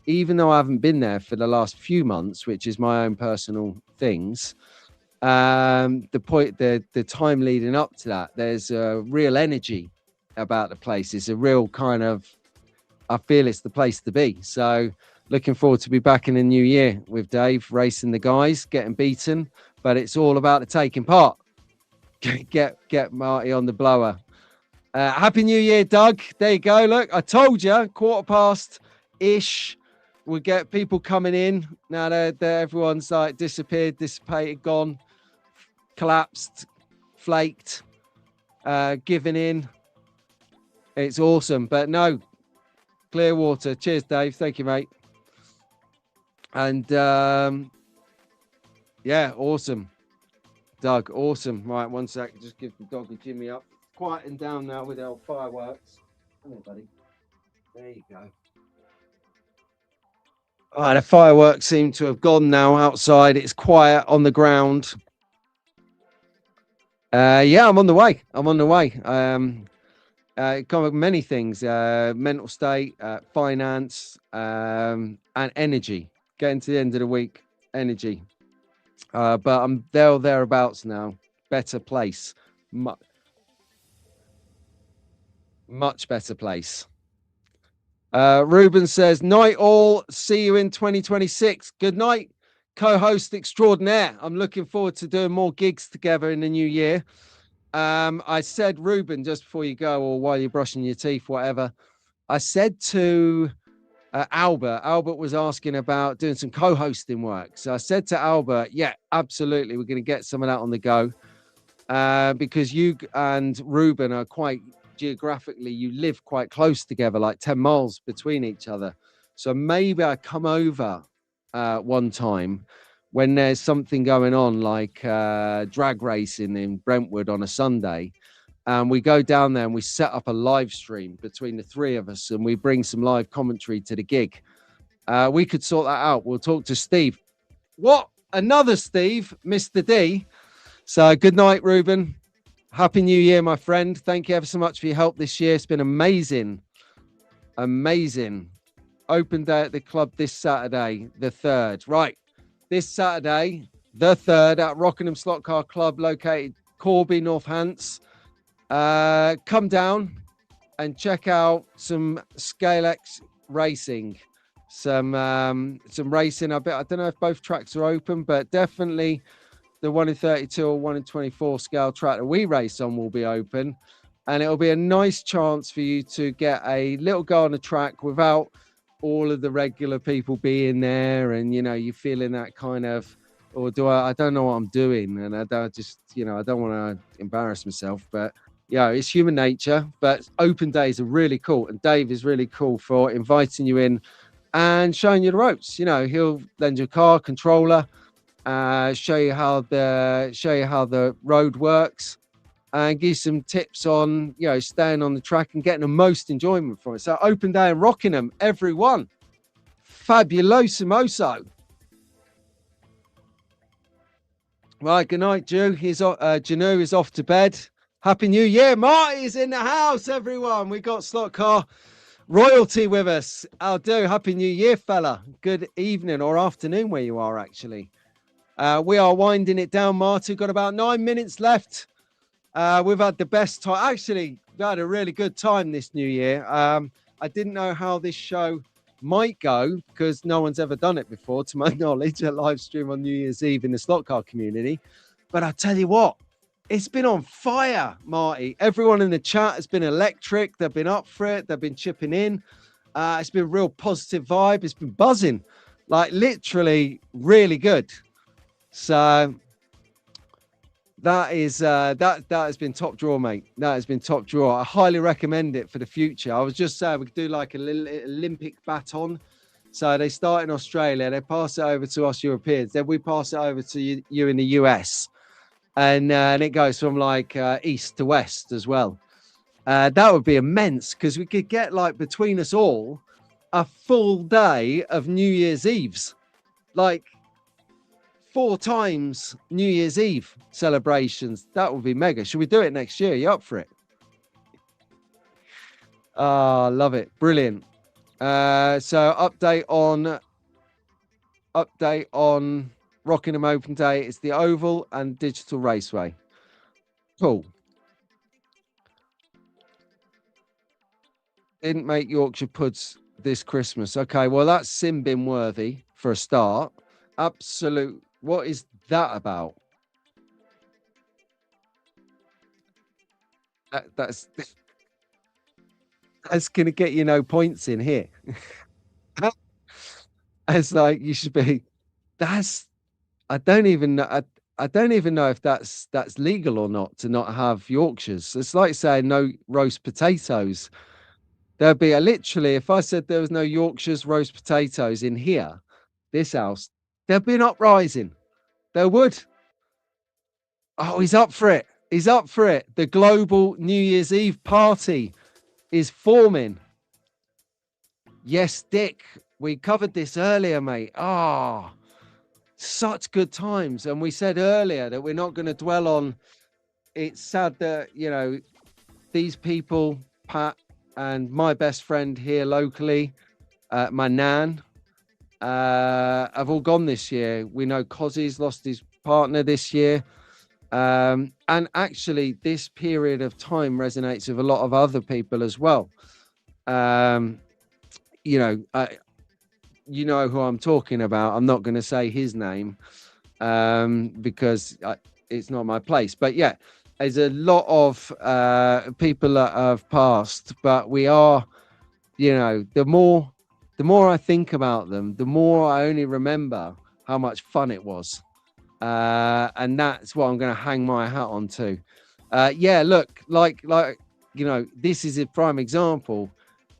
[SPEAKER 1] Even though I haven't been there for the last few months, which is my own personal things, the time leading up to that, there's a real energy about the place. It's a real kind of, I feel it's the place to be. So looking forward to be back in the new year with Dave, racing the guys, getting beaten, but it's all about the taking part. Get Marty on the blower. Happy New Year, Doug. There you go. Look, I told you, 15:15-ish. We'll get people coming in. Now they're everyone's like disappeared, dissipated, gone, collapsed, flaked, giving in. It's awesome. But no, Clearwater. Cheers, Dave. Thank you, mate. And yeah, awesome. Doug, awesome. Right, 1 sec. Just give the dog a jimmy up. Quieting down now with our fireworks. Come on, buddy. There you go. All right, the fireworks seem to have gone now outside. It's quiet on the ground. Yeah, I'm on the way. I'm on the way. Kind of many things: mental state, finance, and energy. Getting to the end of the week, energy. But I'm there or thereabouts now. Better place, much better place. Ruben says, "Night all. See you in 2026. Good night, co-host extraordinaire. I'm looking forward to doing more gigs together in the new year." I said, Ruben, just before you go or while you're brushing your teeth, whatever, I said to Albert was asking about doing some co-hosting work. So I said to Albert, yeah, absolutely. We're going to get some of that on the go because you and Ruben are quite geographically, you live quite close together, like 10 miles between each other. So maybe I come over one time when there's something going on, like drag racing in Brentwood on a Sunday, and we go down there and we set up a live stream between the three of us and we bring some live commentary to the gig. We could sort that out. We'll talk to Steve. What? Another Steve, Mr. D. So good night, Ruben. Happy New Year, my friend. Thank you ever so much for your help this year. It's been amazing. Amazing. Open day at the club this Saturday, the 3rd. Right. This Saturday, the 3rd, at Rockingham Slot Car Club, located Corby, Northants. Come down and check out some Scalex racing. Some racing. I don't know if both tracks are open, but definitely the 1 in 32 or 1 in 24 scale track that we race on will be open. And it'll be a nice chance for you to get a little go on the track without all of the regular people being there, and you're feeling that kind of, or I don't know what I'm doing, and I don't want to embarrass myself, but it's human nature. But open days are really cool, and Dave is really cool for inviting you in and showing you the ropes. He'll lend you a car controller, show you how the road works, and give some tips on, staying on the track and getting the most enjoyment from it. So open day in Rockingham, everyone. Fabuloso. Right, good night, Janu is off to bed. Happy New Year. Marty's in the house, everyone. We got Slot Car royalty with us. I'll do. Happy New Year, fella. Good evening or afternoon where you are, actually. We are winding it down, Marty. Got about 9 minutes left. We've had the best time. Actually, we had a really good time this new year. I didn't know how this show might go because no one's ever done it before, to my knowledge, a live stream on New Year's Eve in the slot car community. But I tell you what, it's been on fire, Marty. Everyone in the chat has been electric. They've been up for it. They've been chipping in. It's been a real positive vibe. It's been buzzing, like literally really good. So that has been top draw, mate. That has been top draw. I highly recommend it for the future. I was just saying we could do like a little Olympic baton. So they start in Australia, they pass it over to us Europeans, then we pass it over to you in the US, and it goes from like east to west as well. That would be immense because we could get like between us all a full day of New Year's Eves, like 4 times New Year's Eve celebrations. That would be mega. Should we do it next year? You up for it? Oh, love it. Brilliant. So update on Rockingham Open Day. It's the Oval and Digital Raceway. Cool. Didn't make Yorkshire Puds this Christmas. Okay, well, that's sin bin worthy for a start. Absolute. What is that about? That's going to get you no points in here. It's like you should be. I don't even know. I don't even know if that's legal or not to not have Yorkshires. It's like saying no roast potatoes. There'd be literally, if I said there was no Yorkshires roast potatoes in here, this house, there'd be an uprising. There would. Oh, he's up for it. He's up for it. The global New Year's Eve party is forming. Yes, Dick, we covered this earlier, mate. Ah, such good times. And we said earlier that we're not going to dwell on. It's sad that, you know, these people, Pat and my best friend here locally, my nan, have all gone this year. We know Cozzy's lost his partner this year. And actually, this period of time resonates with a lot of other people as well. You know who I'm talking about. I'm not going to say his name because it's not my place. But yeah, there's a lot of people that have passed. But we are, you know, the more I think about them, the more I only remember how much fun it was. And that's what I'm going to hang my hat on to. Yeah, look, like you know, this is a prime example.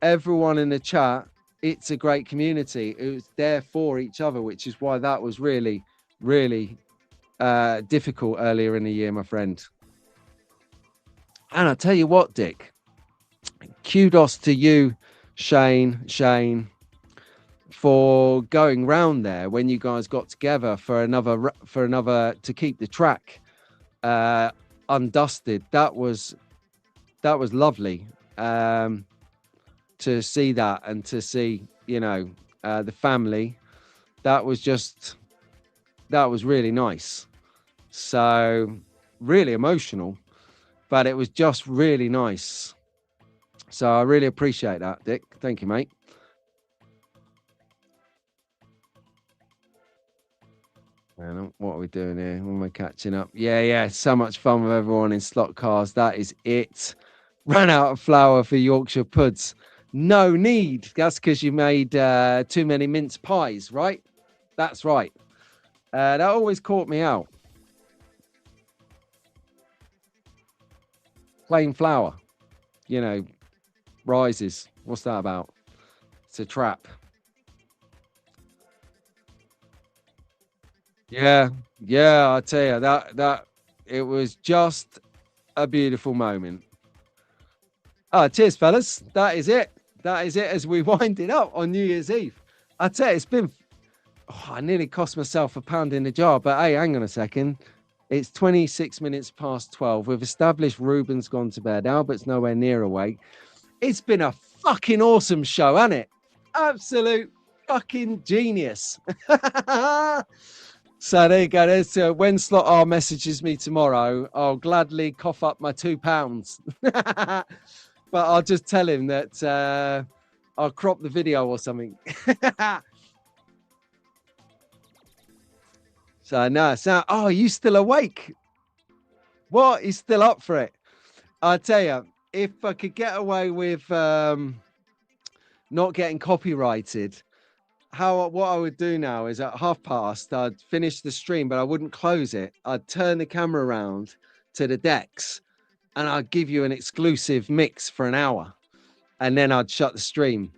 [SPEAKER 1] Everyone in the chat, it's a great community. It was there for each other, which is why that was really, really difficult earlier in the year, my friend. And I tell you what, Dick, kudos to you, Shane, for going round there when you guys got together for another to keep the track undusted. That was lovely to see that, and to see, you know, the family. That was really nice. So really emotional, but it was just really nice. So I really appreciate that, Dick. Thank you, mate. And what are we doing here? When we're catching up? Yeah. So much fun with everyone in slot cars. That is it. Ran out of flour for Yorkshire puds. No need. That's because you made too many mince pies, right? That's right. That always caught me out. Plain flour, you know, rises. What's that about? It's a trap. Yeah, I tell you, that it was just a beautiful moment. Oh, cheers, fellas. That is it as we wind it up on New Year's Eve. I tell you, it's been, I nearly cost myself £1 in the jar, but hey, hang on a second. It's 26 minutes past 12. We've established Ruben's gone to bed. Albert's nowhere near awake. It's been a fucking awesome show, hasn't it? Absolute fucking genius. So there you go. There's, when Slot R messages me tomorrow, I'll gladly cough up my £2. But I'll just tell him that I'll crop the video or something. So no, oh, are you still awake? What? He's still up for it. I tell you, if I could get away with not getting copyrighted, what I would do now is at past, I'd finish the stream, but I wouldn't close it. I'd turn the camera around to the decks and I'd give you an exclusive mix for an hour, and then I'd shut the stream.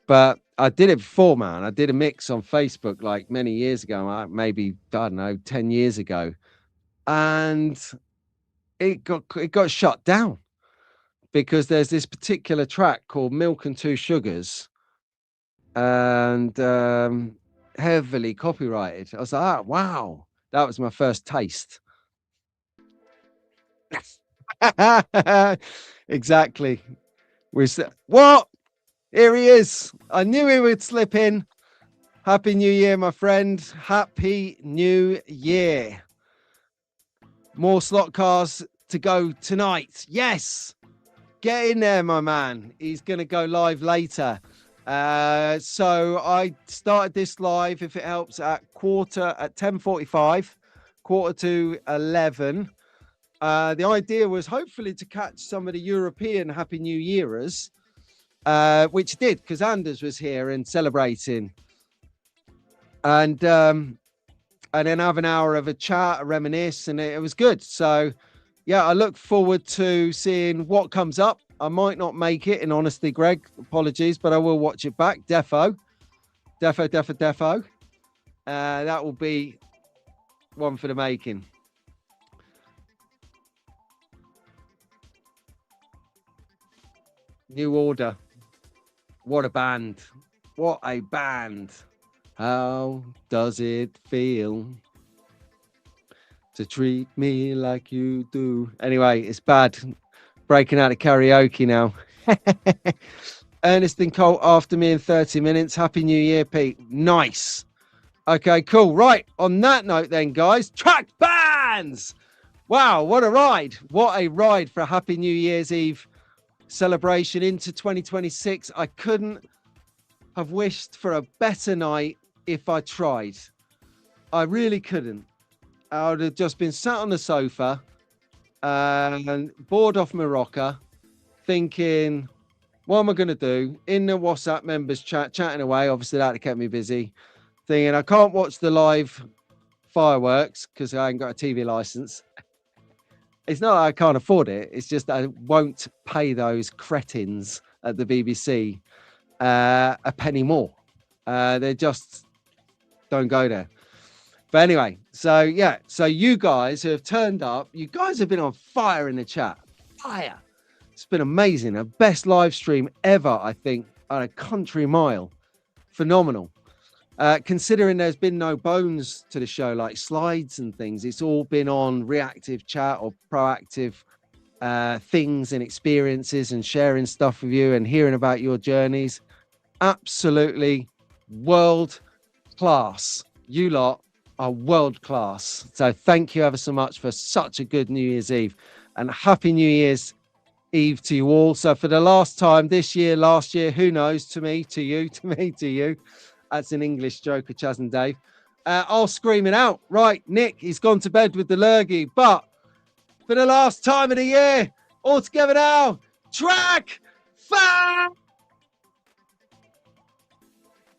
[SPEAKER 1] But I did it before, man. I did a mix on Facebook like many years ago, maybe, I don't know, 10 years ago. And it got shut down because there's this particular track called Milk and Two Sugars, and heavily copyrighted. I was like, oh, wow, that was my first taste. Exactly. What? Here he is. I knew he would slip in. Happy New Year, my friend. Happy New Year. More slot cars to go tonight. Yes. Get in there, my man. He's going to go live later. So I started this live, if it helps, at 10:45, 11:15. The idea was hopefully to catch some of the European Happy New Yearers, which did, because Anders was here and celebrating. And then have an hour of a chat, a reminisce, and it was good. So yeah, I look forward to seeing what comes up. I might not make it, in honesty, Greg. Apologies, but I will watch it back. Defo. That will be one for the making. New Order. What a band. What a band. How does it feel to treat me like you do? Anyway, it's bad. Breaking out of karaoke now. Ernest and Colt after me in 30 minutes. Happy New Year, Pete. Nice. Okay, cool. Right. On that note then, guys, track bands. Wow, what a ride. What a ride for a Happy New Year's Eve celebration into 2026. I couldn't have wished for a better night if I tried. I really couldn't. I would have just been sat on the sofa and bored off my rocker, thinking, what am I going to do? In the WhatsApp members chatting away. Obviously, that kept me busy. Thinking, I can't watch the live fireworks because I ain't got a TV license. It's not that I can't afford it. It's just that I won't pay those cretins at the BBC a penny more. They just don't go there. But anyway, so yeah, so you guys who have turned up, you guys have been on fire in the chat. Fire. It's been amazing. A best live stream ever, I think, on a country mile. Phenomenal. Considering there's been no bones to the show, like slides and things, it's all been on reactive chat or proactive things and experiences and sharing stuff with you and hearing about your journeys. Absolutely world class. You lot are world class. So thank you ever so much for such a good New Year's Eve, and Happy New Year's Eve to you all. So for the last time this year, last year, who knows, to me, to you, to me, to you. That's an English joke of Chaz and Dave. I'll scream it out. Right, Nick, he's gone to bed with the lurgy. But for the last time of the year, all together now, track 5!